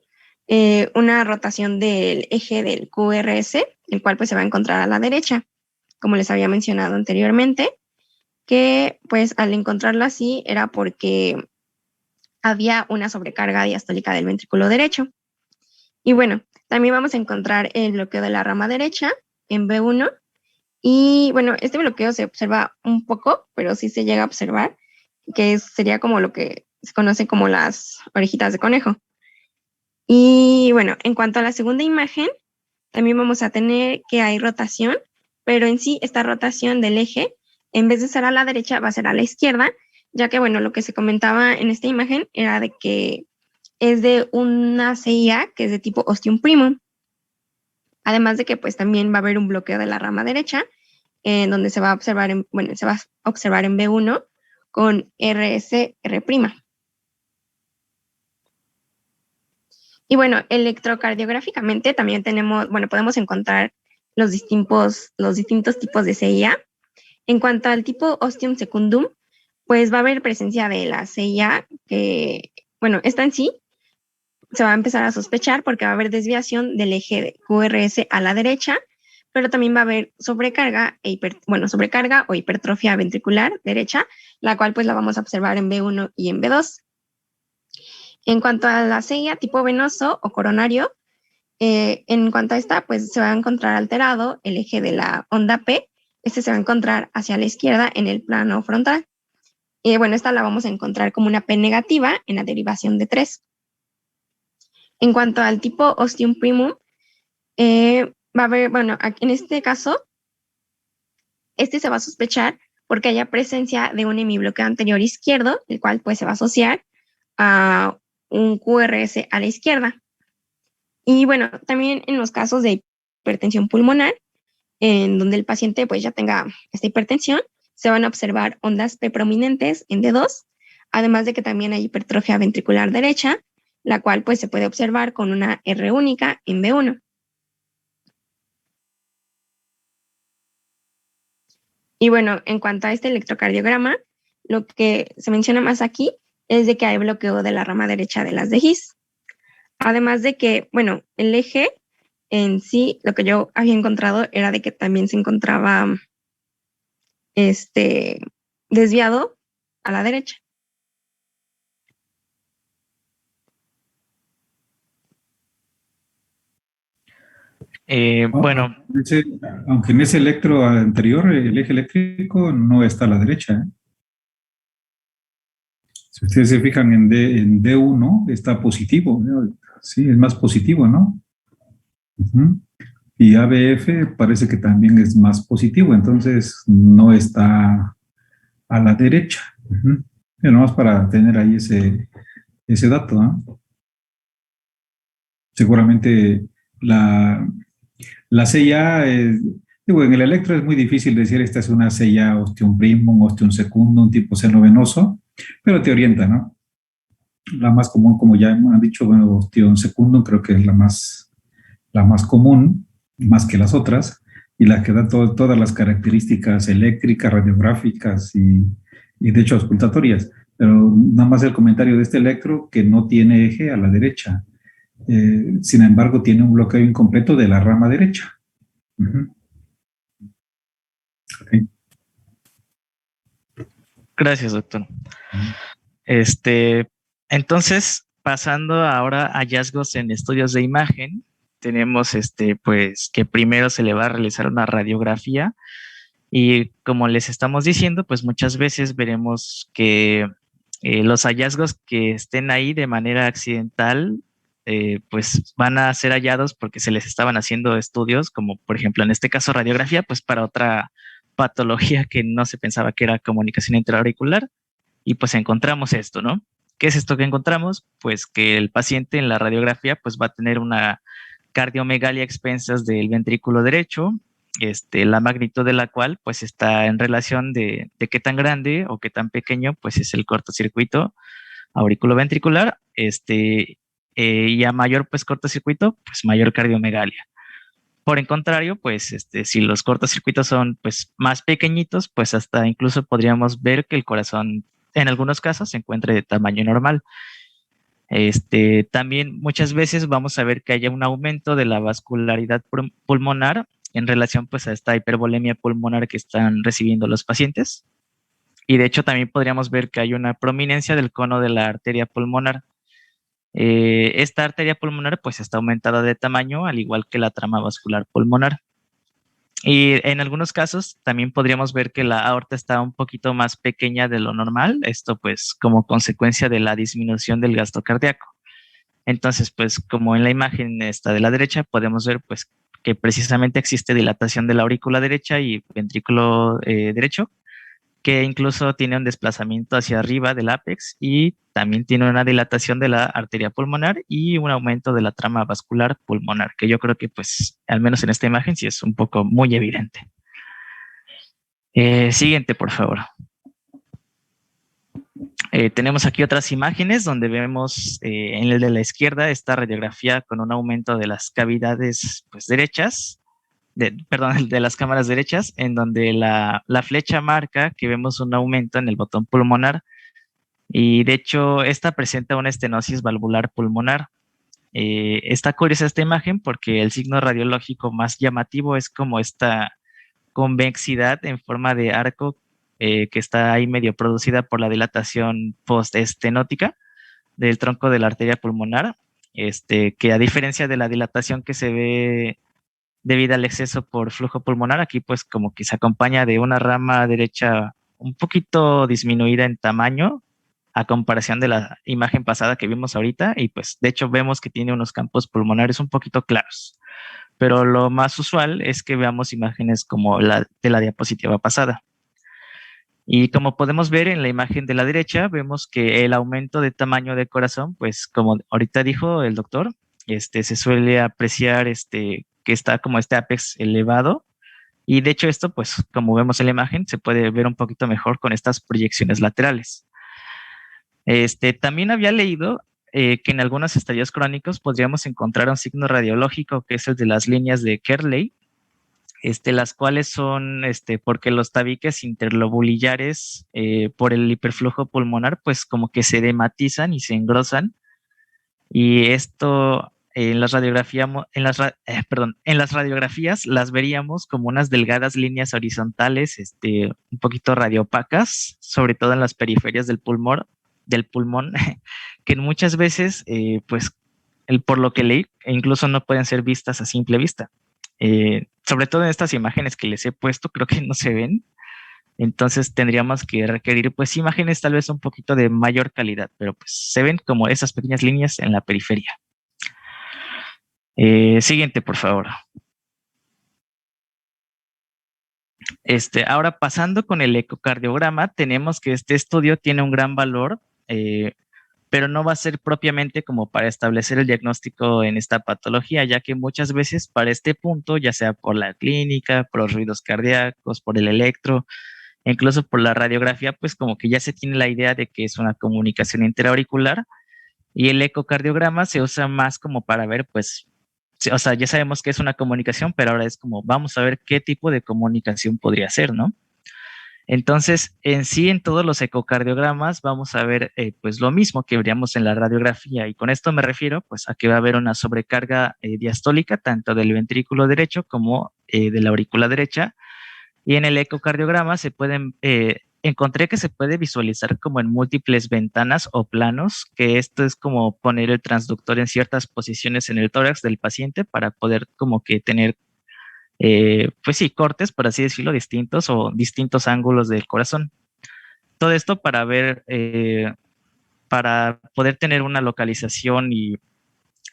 una rotación del eje del QRS, el cual pues se va a encontrar a la derecha, como les había mencionado anteriormente, que pues al encontrarlo así era porque había una sobrecarga diastólica del ventrículo derecho. Y bueno, también vamos a encontrar el bloqueo de la rama derecha en B1. Y bueno, este bloqueo se observa un poco, pero sí se llega a observar, que sería como lo que se conoce como las orejitas de conejo. Y bueno, en cuanto a la segunda imagen, también vamos a tener que hay rotación, pero en sí esta rotación del eje, en vez de ser a la derecha, va a ser a la izquierda, ya que bueno, lo que se comentaba en esta imagen era de que es de una CIA que es de tipo ostium primum. Además de que pues también va a haber un bloqueo de la rama derecha, donde se va a observar en B1 con RSR'. Y bueno, electrocardiográficamente también podemos encontrar los distintos tipos de CIA. En cuanto al tipo ostium secundum, pues va a haber presencia de la CIA que, bueno, esta en sí se va a empezar a sospechar porque va a haber desviación del eje de QRS a la derecha, pero también va a haber sobrecarga o hipertrofia ventricular derecha, la cual pues la vamos a observar en B1 y en B2. En cuanto a la CIA tipo venoso o coronario, En cuanto a esta, pues se va a encontrar alterado el eje de la onda P. Este se va a encontrar hacia la izquierda en el plano frontal. Bueno, esta la vamos a encontrar como una P negativa en la derivación de 3. En cuanto al tipo ostium primum, va a haber, bueno, aquí en este caso, este se va a sospechar porque haya presencia de un hemibloqueo anterior izquierdo, el cual pues se va a asociar a un QRS a la izquierda. Y bueno, también en los casos de hipertensión pulmonar, en donde el paciente pues ya tenga esta hipertensión, se van a observar ondas P prominentes en D2, además de que también hay hipertrofia ventricular derecha, la cual pues se puede observar con una R única en B1. Y bueno, en cuanto a este electrocardiograma, lo que se menciona más aquí es de que hay bloqueo de la rama derecha de las de His. Además de que, bueno, el eje en sí, lo que yo había encontrado era de que también se encontraba desviado a la derecha. Bueno, Aunque en ese electro anterior, el eje eléctrico no está a la derecha, ¿eh? Si ustedes se fijan en D1, está positivo, ¿no? Sí, es más positivo, ¿no? Ujú. Y ABF parece que también es más positivo, entonces no está a la derecha. Ujú. Y nomás para tener ahí ese dato, ¿no? Seguramente la CIA, digo, en el electro es muy difícil decir esta es una CIA ostium primum, ostium secundum, tipo seno venoso, pero te orienta, ¿no? La más común, como ya han dicho, bueno, ostium secundum creo que es la más común, más que las otras, y la que da todas las características eléctricas, radiográficas y de hecho auscultatorias. Pero nada más el comentario de este electro que no tiene eje a la derecha. Sin embargo, tiene un bloqueo incompleto de la rama derecha. Uh-huh. Okay. Gracias, doctor. Entonces, pasando ahora a hallazgos en estudios de imagen, tenemos pues que primero se le va a realizar una radiografía y como les estamos diciendo, pues muchas veces veremos que los hallazgos que estén ahí de manera accidental, pues van a ser hallados porque se les estaban haciendo estudios, como por ejemplo en este caso radiografía, pues para otra patología que no se pensaba que era comunicación intraauricular y pues encontramos esto, ¿no? ¿Qué es esto que encontramos? Pues que el paciente en la radiografía pues va a tener una cardiomegalia a expensas del ventrículo derecho, la magnitud de la cual pues está en relación de qué tan grande o qué tan pequeño pues es el cortocircuito auriculoventricular, y a mayor pues cortocircuito, pues mayor cardiomegalia. Por el contrario, pues si los cortocircuitos son pues más pequeñitos, pues hasta incluso podríamos ver que el corazón en algunos casos se encuentre de tamaño normal. También muchas veces vamos a ver que haya un aumento de la vascularidad pulmonar en relación pues a esta hipervolemia pulmonar que están recibiendo los pacientes. Y de hecho también podríamos ver que hay una prominencia del cono de la arteria pulmonar. Esta arteria pulmonar pues está aumentada de tamaño al igual que la trama vascular pulmonar. Y en algunos casos también podríamos ver que la aorta está un poquito más pequeña de lo normal, esto pues como consecuencia de la disminución del gasto cardíaco. Entonces pues como en la imagen esta de la derecha podemos ver pues que precisamente existe dilatación de la aurícula derecha y ventrículo derecho, que incluso tiene un desplazamiento hacia arriba del ápex y también tiene una dilatación de la arteria pulmonar y un aumento de la trama vascular pulmonar, que yo creo que pues al menos en esta imagen sí es un poco muy evidente. Siguiente, por favor. Tenemos aquí otras imágenes donde vemos en el de la izquierda esta radiografía con un aumento de las cavidades pues derechas, perdón, de las cámaras derechas, en donde la flecha marca que vemos un aumento en el botón pulmonar y de hecho esta presenta una estenosis valvular pulmonar. Está curiosa esta imagen porque el signo radiológico más llamativo es como esta convexidad en forma de arco que está ahí medio producida por la dilatación postestenótica del tronco de la arteria pulmonar. que a diferencia de la dilatación que se ve debido al exceso por flujo pulmonar, aquí pues como que se acompaña de una rama derecha un poquito disminuida en tamaño a comparación de la imagen pasada que vimos ahorita, y pues de hecho vemos que tiene unos campos pulmonares un poquito claros, pero lo más usual es que veamos imágenes como la de la diapositiva pasada. Y como podemos ver en la imagen de la derecha, vemos que el aumento de tamaño del corazón, pues como ahorita dijo el doctor, se suele apreciar que está como este apex elevado. Y de hecho esto, pues como vemos en la imagen, se puede ver un poquito mejor con estas proyecciones laterales. También había leído que en algunos estadios crónicos podríamos encontrar un signo radiológico que es el de las líneas de Kerley, las cuales son porque los tabiques interlobulillares por el hiperflujo pulmonar pues como que se dematizan y se engrosan, y esto en las radiografías las veríamos como unas delgadas líneas horizontales un poquito radiopacas, sobre todo en las periferias del pulmón que muchas veces pues por lo que leí incluso no pueden ser vistas a simple vista. Sobre todo en estas imágenes que les he puesto, creo que no se ven. Entonces tendríamos que requerir pues imágenes tal vez un poquito de mayor calidad, pero pues se ven como esas pequeñas líneas en la periferia. Siguiente, por favor. Ahora pasando con el ecocardiograma, tenemos que este estudio tiene un gran valor, pero no va a ser propiamente como para establecer el diagnóstico en esta patología, ya que muchas veces para este punto, ya sea por la clínica, por los ruidos cardíacos, por el electro, incluso por la radiografía, pues como que ya se tiene la idea de que es una comunicación interauricular, y el ecocardiograma se usa más como para ver, pues, o sea, ya sabemos que es una comunicación, pero ahora es como, vamos a ver qué tipo de comunicación podría ser, ¿no? Entonces, en sí, en todos los ecocardiogramas vamos a ver pues lo mismo que veríamos en la radiografía, y con esto me refiero pues a que va a haber una sobrecarga diastólica tanto del ventrículo derecho como de la aurícula derecha, y en el ecocardiograma se pueden, encontré que se puede visualizar como en múltiples ventanas o planos, que esto es como poner el transductor en ciertas posiciones en el tórax del paciente para poder como que tener pues sí, cortes, por así decirlo, distintos o distintos ángulos del corazón. Todo esto para ver, para poder tener una localización y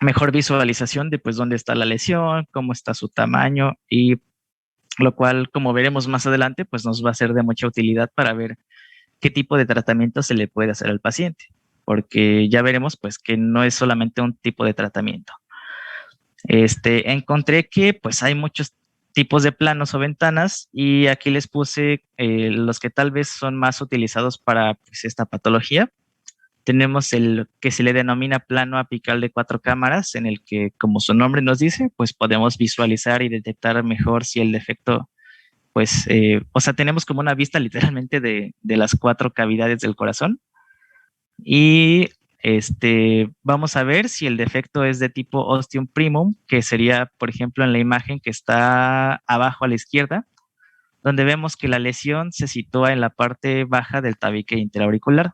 mejor visualización de pues dónde está la lesión, cómo está su tamaño, y lo cual, como veremos más adelante, pues nos va a ser de mucha utilidad para ver qué tipo de tratamiento se le puede hacer al paciente, porque ya veremos pues que no es solamente un tipo de tratamiento. Encontré que pues hay muchos tipos de planos o ventanas, y aquí les puse los que tal vez son más utilizados para pues, esta patología. Tenemos el que se le denomina plano apical de 4 cámaras, en el que, como su nombre nos dice, pues podemos visualizar y detectar mejor si el defecto, pues, o sea, tenemos como una vista literalmente de las 4 cavidades del corazón. Y vamos a ver si el defecto es de tipo ostium primum, que sería, por ejemplo, en la imagen que está abajo a la izquierda, donde vemos que la lesión se sitúa en la parte baja del tabique interauricular.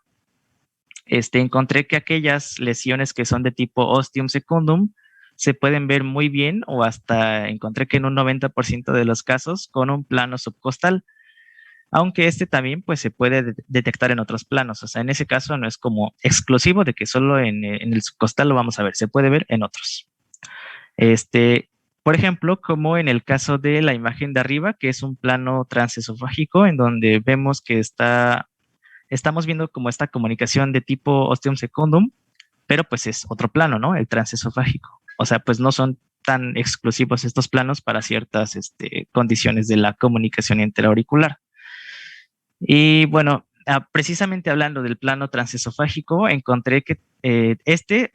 Encontré que aquellas lesiones que son de tipo ostium secundum se pueden ver muy bien, o hasta encontré que en un 90% de los casos con un plano subcostal, aunque también pues se puede detectar en otros planos. O sea, en ese caso no es como exclusivo de que solo en el subcostal lo vamos a ver, se puede ver en otros. Por ejemplo, como en el caso de la imagen de arriba, que es un plano transesofágico, en donde vemos que estamos viendo como esta comunicación de tipo ostium secundum, pero pues es otro plano, ¿no? El transesofágico. O sea, pues no son tan exclusivos estos planos para ciertas condiciones de la comunicación interauricular. Y bueno, precisamente hablando del plano transesofágico, encontré que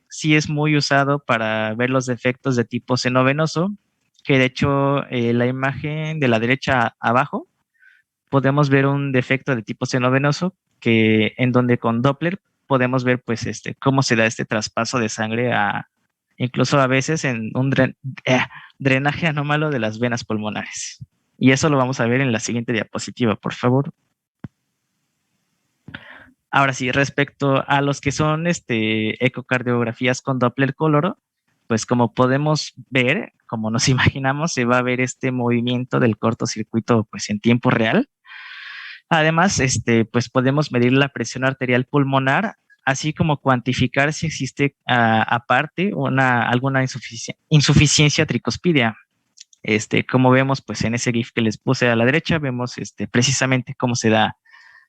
sí es muy usado para ver los defectos de tipo senovenoso, que de hecho la imagen de la derecha abajo podemos ver un defecto de tipo senovenoso, que en donde con Doppler podemos ver pues cómo se da este traspaso de sangre incluso a veces en un drenaje anómalo de las venas pulmonares. Y eso lo vamos a ver en la siguiente diapositiva, por favor. Ahora sí, respecto a los que son ecocardiografías con Doppler coloro, pues como podemos ver, como nos imaginamos, se va a ver este movimiento del cortocircuito pues en tiempo real. Además, pues podemos medir la presión arterial pulmonar, así como cuantificar si existe aparte alguna insuficiencia tricuspidia. Como vemos, pues en ese GIF que les puse a la derecha, vemos precisamente cómo se da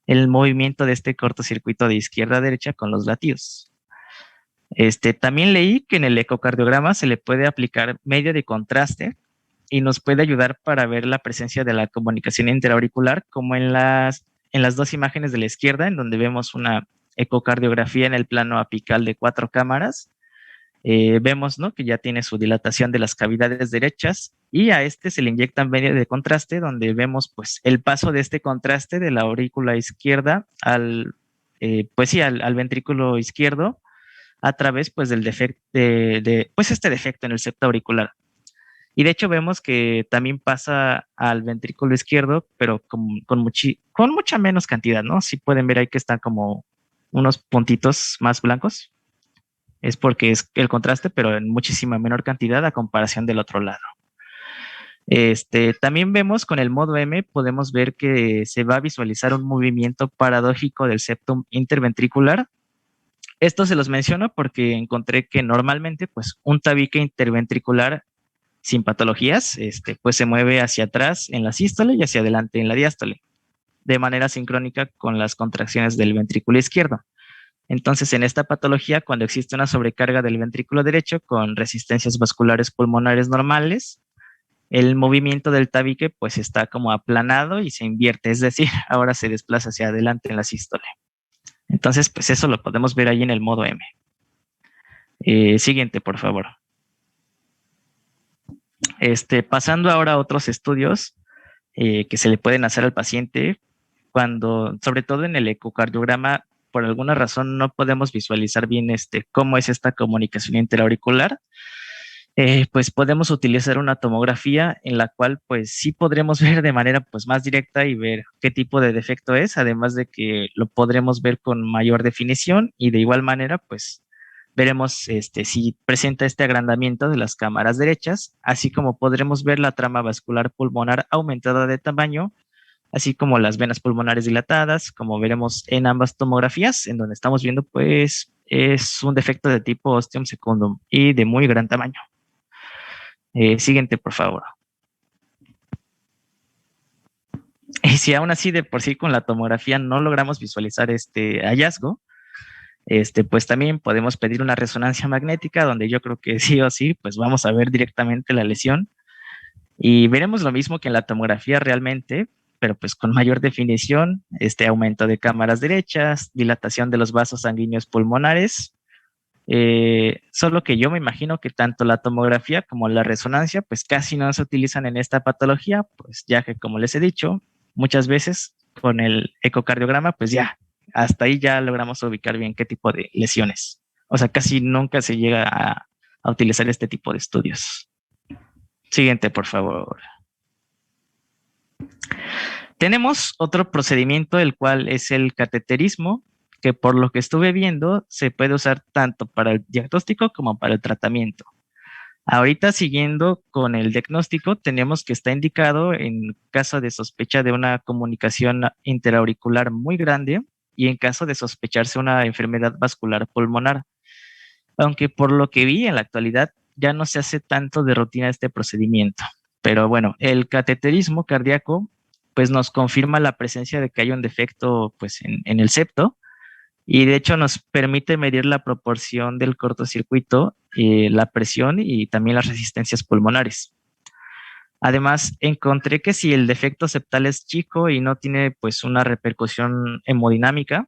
el movimiento de este cortocircuito de izquierda a derecha con los latidos. También leí que en el ecocardiograma se le puede aplicar medio de contraste y nos puede ayudar para ver la presencia de la comunicación interauricular, como en las dos imágenes de la izquierda, en donde vemos una ecocardiografía en el plano apical de 4 cámaras. Vemos, ¿no?, que ya tiene su dilatación de las cavidades derechas y a se le inyectan medio de contraste, donde vemos pues el paso de este contraste de la aurícula izquierda al ventrículo izquierdo a través pues del defecto pues este defecto en el septo auricular. Y de hecho vemos que también pasa al ventrículo izquierdo, pero con mucha menos cantidad, ¿no? Si pueden ver ahí que están como unos puntitos más blancos. Es porque es el contraste, pero en muchísima menor cantidad a comparación del otro lado. También vemos con el modo M, podemos ver que se va a visualizar un movimiento paradójico del septum interventricular. Esto se los menciono porque encontré que normalmente pues, un tabique interventricular sin patologías pues se mueve hacia atrás en la sístole y hacia adelante en la diástole, de manera sincrónica con las contracciones del ventrículo izquierdo. Entonces, en esta patología, cuando existe una sobrecarga del ventrículo derecho con resistencias vasculares pulmonares normales, el movimiento del tabique pues está como aplanado y se invierte, es decir, ahora se desplaza hacia adelante en la sístole. Entonces, pues eso lo podemos ver ahí en el modo M. Siguiente, por favor. Pasando ahora a otros estudios que se le pueden hacer al paciente cuando, sobre todo en el ecocardiograma, por alguna razón no podemos visualizar bien cómo es esta comunicación interauricular, pues podemos utilizar una tomografía en la cual pues sí podremos ver de manera pues más directa y ver qué tipo de defecto es, además de que lo podremos ver con mayor definición y de igual manera pues veremos si presenta este agrandamiento de las cámaras derechas, así como podremos ver la trama vascular pulmonar aumentada de tamaño, así como las venas pulmonares dilatadas, como veremos en ambas tomografías, en donde estamos viendo pues es un defecto de tipo ostium secundum y de muy gran tamaño. Siguiente, por favor. Y si aún así de por sí con la tomografía no logramos visualizar este hallazgo, pues también podemos pedir una resonancia magnética, donde yo creo que sí o sí, pues vamos a ver directamente la lesión y veremos lo mismo que en la tomografía realmente, pero pues con mayor definición, aumento de cámaras derechas, dilatación de los vasos sanguíneos pulmonares, solo que yo me imagino que tanto la tomografía como la resonancia pues casi no se utilizan en esta patología, pues ya que como les he dicho, muchas veces con el ecocardiograma pues ya, hasta ahí ya logramos ubicar bien qué tipo de lesiones. O sea, casi nunca se llega a utilizar este tipo de estudios. Siguiente, por favor. Tenemos otro procedimiento, el cual es el cateterismo, que por lo que estuve viendo se puede usar tanto para el diagnóstico como para el tratamiento. Ahorita siguiendo con el diagnóstico, tenemos que está indicado en caso de sospecha de una comunicación interauricular muy grande y en caso de sospecharse una enfermedad vascular pulmonar. Aunque por lo que vi en la actualidad ya no se hace tanto de rutina este procedimiento. Pero bueno, el cateterismo cardíaco pues nos confirma la presencia de que hay un defecto pues en el septo y de hecho nos permite medir la proporción del cortocircuito, la presión y también las resistencias pulmonares. Además, encontré que si el defecto septal es chico y no tiene pues una repercusión hemodinámica,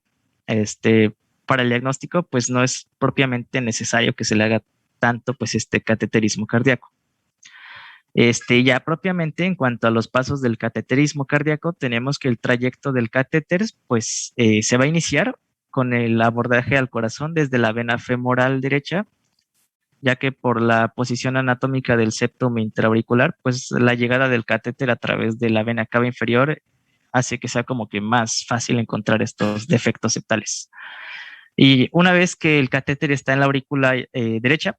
para el diagnóstico pues no es propiamente necesario que se le haga tanto pues cateterismo cardíaco. Ya propiamente en cuanto a los pasos del cateterismo cardíaco, tenemos que el trayecto del catéter pues se va a iniciar con el abordaje al corazón desde la vena femoral derecha, ya que por la posición anatómica del septum intraauricular, pues la llegada del catéter a través de la vena cava inferior hace que sea como que más fácil encontrar estos defectos septales. Y una vez que el catéter está en la aurícula derecha,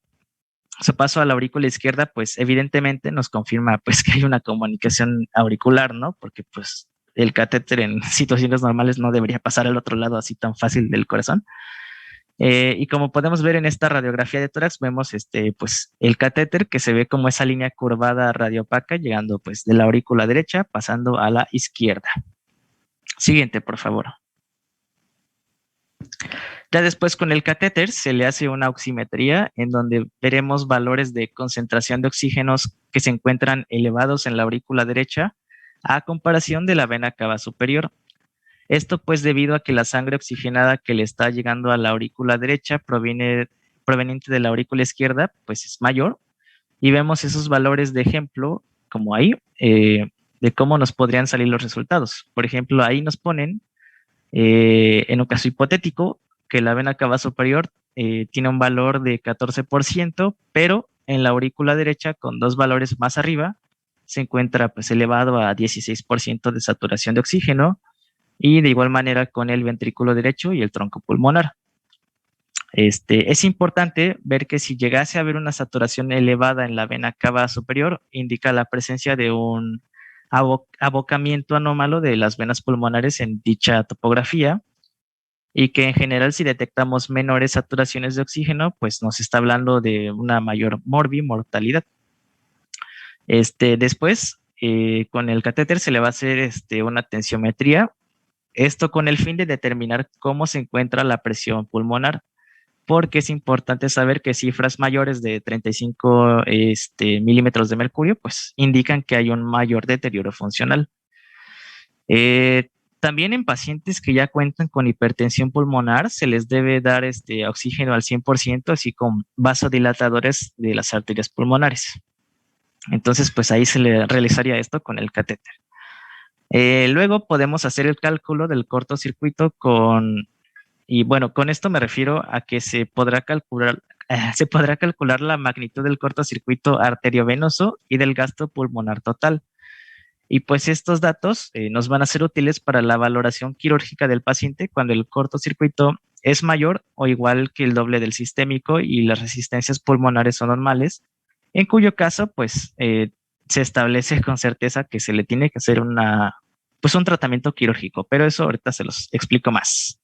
su paso a la aurícula izquierda, pues evidentemente nos confirma pues que hay una comunicación auricular, ¿no? Porque pues el catéter en situaciones normales no debería pasar al otro lado así tan fácil del corazón. Y como podemos ver en esta radiografía de tórax, vemos pues el catéter que se ve como esa línea curvada radiopaca llegando pues de la aurícula derecha pasando a la izquierda. Siguiente, por favor. Ya después con el catéter se le hace una oximetría en donde veremos valores de concentración de oxígenos que se encuentran elevados en la aurícula derecha a comparación de la vena cava superior. Esto pues debido a que la sangre oxigenada que le está llegando a la aurícula derecha proveniente de la aurícula izquierda pues es mayor, y vemos esos valores de ejemplo como ahí, de cómo nos podrían salir los resultados. Por ejemplo, ahí nos ponen en un caso hipotético que la vena cava superior tiene un valor de 14%, pero en la aurícula derecha con dos valores más arriba se encuentra pues elevado a 16% de saturación de oxígeno, y de igual manera con el ventrículo derecho y el tronco pulmonar. Es importante ver que si llegase a haber una saturación elevada en la vena cava superior, indica la presencia de un abocamiento anómalo de las venas pulmonares en dicha topografía, y que en general si detectamos menores saturaciones de oxígeno, pues nos está hablando de una mayor mortalidad. Después, con el catéter se le va a hacer una tensiometría, esto con el fin de determinar cómo se encuentra la presión pulmonar, porque es importante saber que cifras mayores de 35 milímetros de mercurio pues indican que hay un mayor deterioro funcional. También en pacientes que ya cuentan con hipertensión pulmonar se les debe dar oxígeno al 100%, así con vasodilatadores de las arterias pulmonares. Entonces pues ahí se le realizaría esto con el catéter. Luego podemos hacer el cálculo del cortocircuito y bueno, con esto me refiero a que se podrá calcular la magnitud del cortocircuito arteriovenoso y del gasto pulmonar total. Y pues estos datos nos van a ser útiles para la valoración quirúrgica del paciente cuando el cortocircuito es mayor o igual que el doble del sistémico y las resistencias pulmonares son normales, en cuyo caso pues se establece con certeza que se le tiene que hacer un tratamiento quirúrgico, pero eso ahorita se los explico más.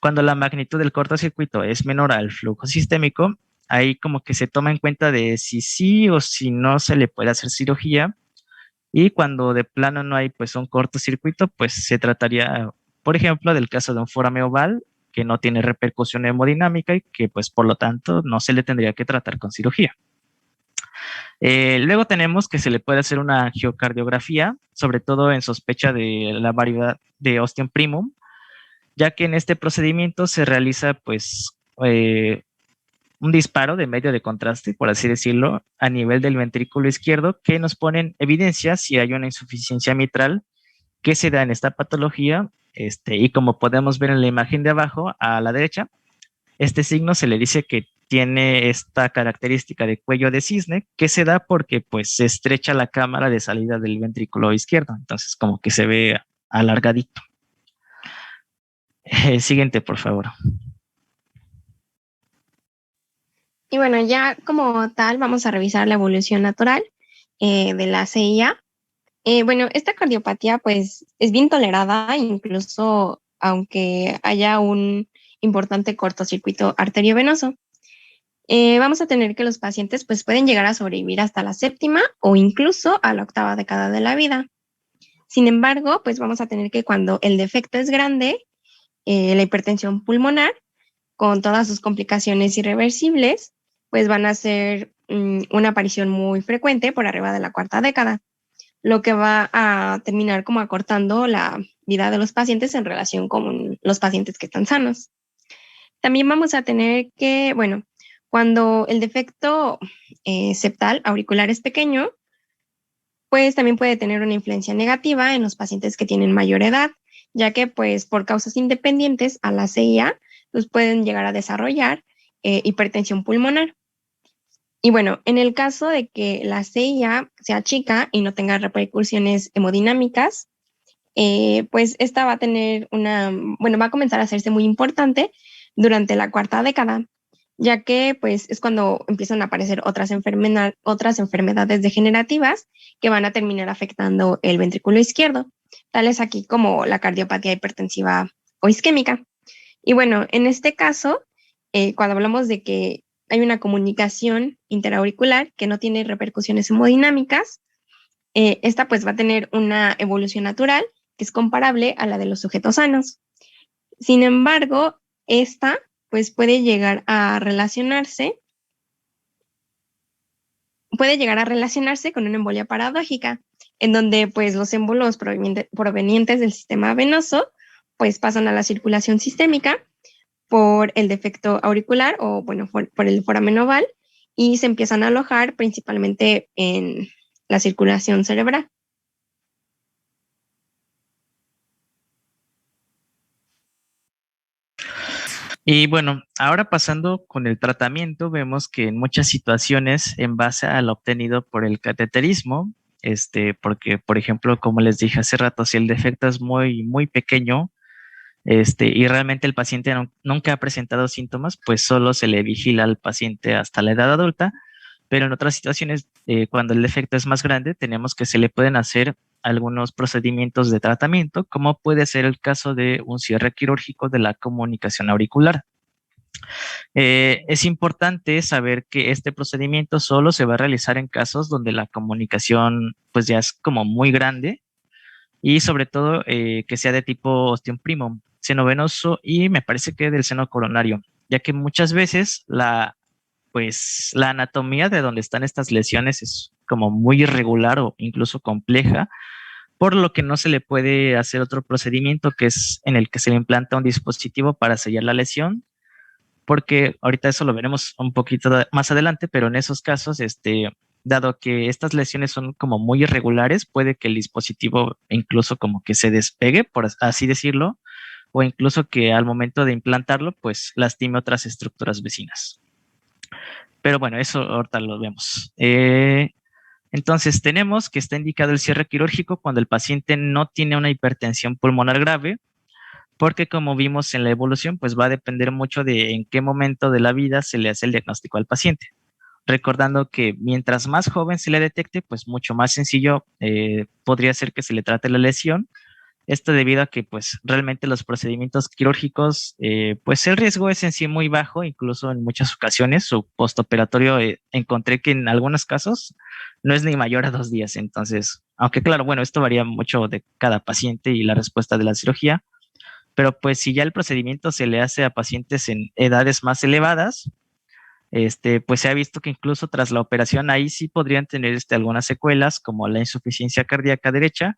Cuando la magnitud del cortocircuito es menor al flujo sistémico, ahí como que se toma en cuenta de si sí o si no se le puede hacer cirugía, y cuando de plano no hay pues un cortocircuito, pues se trataría, por ejemplo, del caso de un forame oval que no tiene repercusión hemodinámica y que pues por lo tanto no se le tendría que tratar con cirugía. Luego tenemos que se le puede hacer una angiocardiografía, sobre todo en sospecha de la variedad de ostium primum, ya que en este procedimiento se realiza pues un disparo de medio de contraste, por así decirlo, a nivel del ventrículo izquierdo, que nos pone en evidencia si hay una insuficiencia mitral que se da en esta patología, y como podemos ver en la imagen de abajo a la derecha, este signo se le dice que tiene esta característica de cuello de cisne, que se da porque pues se estrecha la cámara de salida del ventrículo izquierdo, entonces como que se ve alargadito. Siguiente, por favor. Y bueno, ya como tal vamos a revisar la evolución natural de la CIA. Bueno, esta cardiopatía pues es bien tolerada, incluso aunque haya un importante cortocircuito arteriovenoso. Vamos a tener que los pacientes pues pueden llegar a sobrevivir hasta la 7ª o incluso a la 8ª década de la vida. Sin embargo, pues vamos a tener que cuando el defecto es grande, la hipertensión pulmonar, con todas sus complicaciones irreversibles, pues van a ser una aparición muy frecuente por arriba de la 4ª década, lo que va a terminar como acortando la vida de los pacientes en relación con los pacientes que están sanos. También vamos a tener que, bueno, cuando el defecto septal auricular es pequeño, pues también puede tener una influencia negativa en los pacientes que tienen mayor edad, ya que pues por causas independientes a la CIA pues pueden llegar a desarrollar hipertensión pulmonar. Y bueno, en el caso de que la CIA sea chica y no tenga repercusiones hemodinámicas, pues esta va a tener va a comenzar a hacerse muy importante durante la cuarta década, ya que pues es cuando empiezan a aparecer otras enfermedades degenerativas que van a terminar afectando el ventrículo izquierdo, tales aquí como la cardiopatía hipertensiva o isquémica. Y bueno, en este caso, cuando hablamos de que hay una comunicación interauricular que no tiene repercusiones hemodinámicas, esta pues va a tener una evolución natural que es comparable a la de los sujetos sanos. Sin embargo, esta pues puede llegar a relacionarse con una embolia paradójica, en donde pues los émbolos provenientes del sistema venoso pues pasan a la circulación sistémica por el defecto auricular o bueno, por el foramen oval y se empiezan a alojar principalmente en la circulación cerebral. Y bueno, ahora pasando con el tratamiento, vemos que en muchas situaciones, en base al obtenido por el cateterismo, porque, por ejemplo, como les dije hace rato, si el defecto es muy, muy pequeño, y realmente el paciente nunca ha presentado síntomas, pues solo se le vigila al paciente hasta la edad adulta, pero en otras situaciones, cuando el defecto es más grande, tenemos que se le pueden hacer algunos procedimientos de tratamiento, como puede ser el caso de un cierre quirúrgico de la comunicación auricular. Es importante saber que este procedimiento solo se va a realizar en casos donde la comunicación pues ya es como muy grande y sobre todo que sea de tipo ostium primum, seno venoso y me parece que del seno coronario, ya que muchas veces la anatomía de donde están estas lesiones es como muy irregular o incluso compleja, por lo que no se le puede hacer otro procedimiento que es en el que se le implanta un dispositivo para sellar la lesión, porque ahorita eso lo veremos un poquito más adelante, pero en esos casos, dado que estas lesiones son como muy irregulares, puede que el dispositivo incluso como que se despegue, por así decirlo, o incluso que al momento de implantarlo, pues lastime otras estructuras vecinas. Pero bueno, eso ahorita lo vemos. Entonces tenemos que está indicado el cierre quirúrgico cuando el paciente no tiene una hipertensión pulmonar grave, porque como vimos en la evolución, pues va a depender mucho de en qué momento de la vida se le hace el diagnóstico al paciente. Recordando que mientras más joven se le detecte, pues mucho más sencillo podría ser que se le trate la lesión. Esto debido a que pues realmente los procedimientos quirúrgicos, pues el riesgo es en sí muy bajo, incluso en muchas ocasiones su postoperatorio encontré que en algunos casos no es ni mayor a 2 días. Entonces, aunque claro, bueno, esto varía mucho de cada paciente y la respuesta de la cirugía, pero pues si ya el procedimiento se le hace a pacientes en edades más elevadas, pues se ha visto que incluso tras la operación ahí sí podrían tener algunas secuelas como la insuficiencia cardíaca derecha,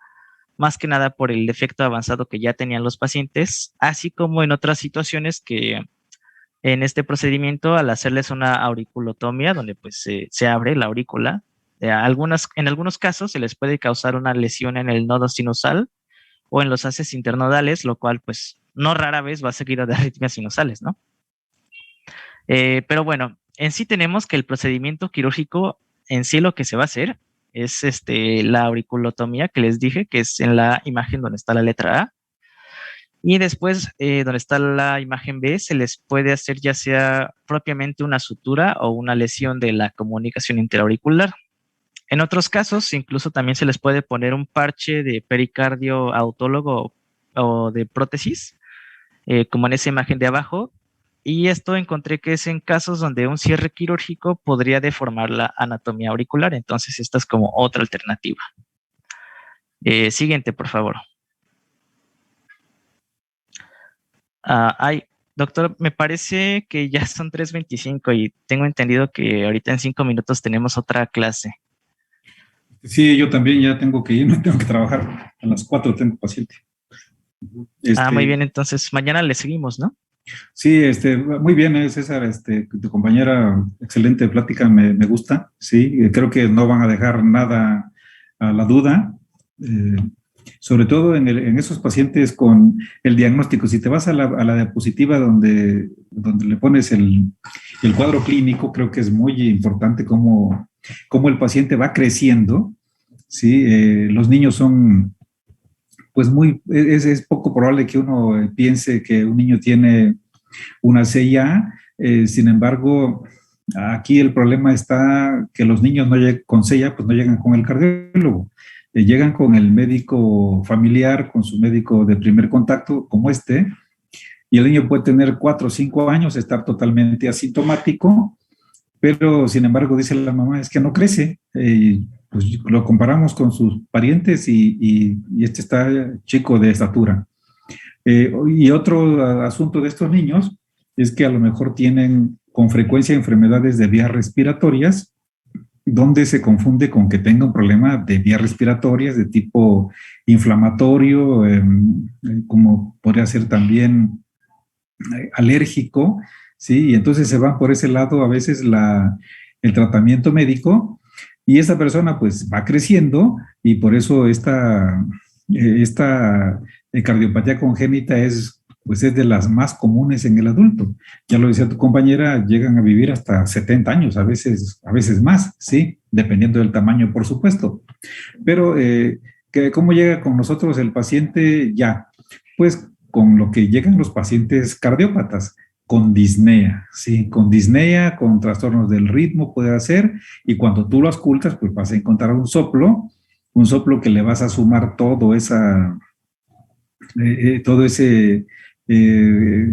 más que nada por el defecto avanzado que ya tenían los pacientes, así como en otras situaciones que en este procedimiento al hacerles una auriculotomía donde pues se abre la aurícula, en algunos casos se les puede causar una lesión en el nodo sinusal o en los haces internodales, lo cual pues no rara vez va a seguir de arritmias sinusales, ¿no? Pero bueno, en sí tenemos que el procedimiento quirúrgico en sí lo que se va a hacer es la auriculotomía que les dije, que es en la imagen donde está la letra A. Y después, donde está la imagen B, se les puede hacer ya sea propiamente una sutura o una lesión de la comunicación interauricular. En otros casos, incluso también se les puede poner un parche de pericardio autólogo o de prótesis, como en esa imagen de abajo. Y esto encontré que es en casos donde un cierre quirúrgico podría deformar la anatomía auricular. Entonces, esta es como otra alternativa. Siguiente, por favor. Doctor, me parece que ya son 3:25 y tengo entendido que ahorita en 5 minutos tenemos otra clase. Sí, yo también ya tengo que ir, no tengo que trabajar. A las 4 tengo paciente. Muy bien, entonces mañana le seguimos, ¿no? Sí, muy bien, César, tu compañera, excelente plática, me gusta, sí, creo que no van a dejar nada a la duda, sobre todo en esos pacientes con el diagnóstico. Si te vas a la diapositiva donde le pones el cuadro clínico, creo que es muy importante cómo el paciente va creciendo, ¿sí? Los niños son pues es poco probable que uno piense que un niño tiene una CIA. Sin embargo, aquí el problema está que los niños con CIA, pues no llegan con el cardiólogo, llegan con el médico familiar, con su médico de primer contacto, como y el niño puede tener 4 o 5 años, estar totalmente asintomático, pero sin embargo dice la mamá, es que no crece. Pues lo comparamos con sus parientes y este está chico de estatura. Y otro asunto de estos niños es que a lo mejor tienen con frecuencia enfermedades de vías respiratorias, donde se confunde con que tenga un problema de vías respiratorias de tipo inflamatorio, como podría ser también alérgico, ¿sí? Y entonces se va por ese lado a veces el tratamiento médico, y esa persona pues va creciendo, y por eso esta cardiopatía congénita es de las más comunes en el adulto. Ya lo decía tu compañera, llegan a vivir hasta 70 años, a veces más, ¿sí? Dependiendo del tamaño, por supuesto. Pero, ¿cómo llega con nosotros el paciente ya? Pues con lo que llegan los pacientes cardiópatas, con disnea, ¿sí? Con disnea, con trastornos del ritmo puede hacer, y cuando tú lo auscultas, pues vas a encontrar un soplo que le vas a sumar todo ese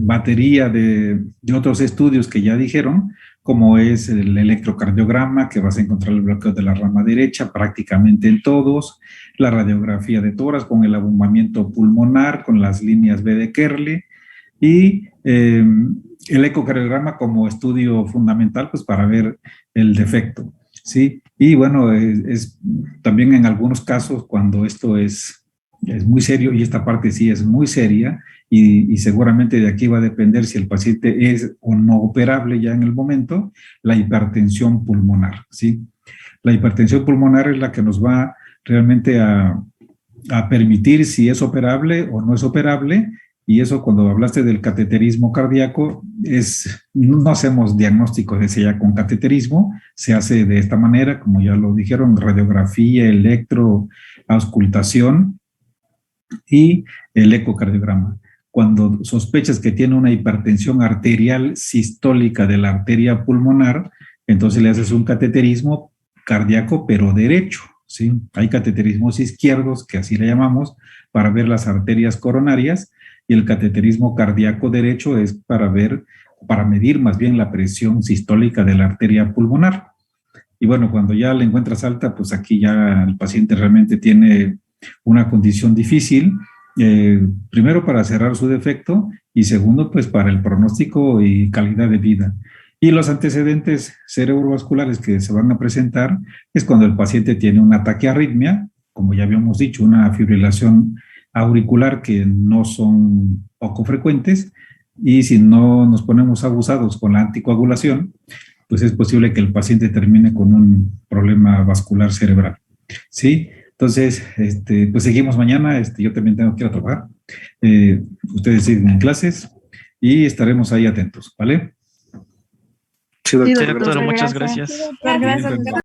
batería de otros estudios que ya dijeron, como es el electrocardiograma, que vas a encontrar el bloqueo de la rama derecha prácticamente en todos, la radiografía de tórax con el abombamiento pulmonar, con las líneas B de Kerle, y el ecocardiograma como estudio fundamental, pues para ver el defecto, ¿sí? Y bueno, también en algunos casos cuando esto es muy serio, y esta parte sí es muy seria, y seguramente de aquí va a depender si el paciente es o no operable ya en el momento, la hipertensión pulmonar, ¿sí? La hipertensión pulmonar es la que nos va realmente a permitir si es operable o no es operable. Y eso, cuando hablaste del cateterismo cardíaco, no hacemos diagnóstico de CIA con cateterismo, se hace de esta manera, como ya lo dijeron, radiografía, electroauscultación y el ecocardiograma. Cuando sospechas que tiene una hipertensión arterial sistólica de la arteria pulmonar, entonces le haces un cateterismo cardíaco, pero derecho, ¿sí? Hay cateterismos izquierdos, que así le llamamos, para ver las arterias coronarias, y el cateterismo cardíaco derecho es para medir más bien la presión sistólica de la arteria pulmonar. Y bueno, cuando ya la encuentras alta, pues aquí ya el paciente realmente tiene una condición difícil, primero para cerrar su defecto, y segundo, pues para el pronóstico y calidad de vida. Y los antecedentes cerebrovasculares que se van a presentar es cuando el paciente tiene una taquiarritmia, como ya habíamos dicho, una fibrilación auricular, que no son poco frecuentes, y si no nos ponemos abusados con la anticoagulación, pues es posible que el paciente termine con un problema vascular cerebral, ¿sí? Entonces, pues seguimos mañana, yo también tengo que ir a trabajar, ustedes siguen en clases y estaremos ahí atentos, ¿vale? Sí, doctor, muchas gracias. Gracias, doctor.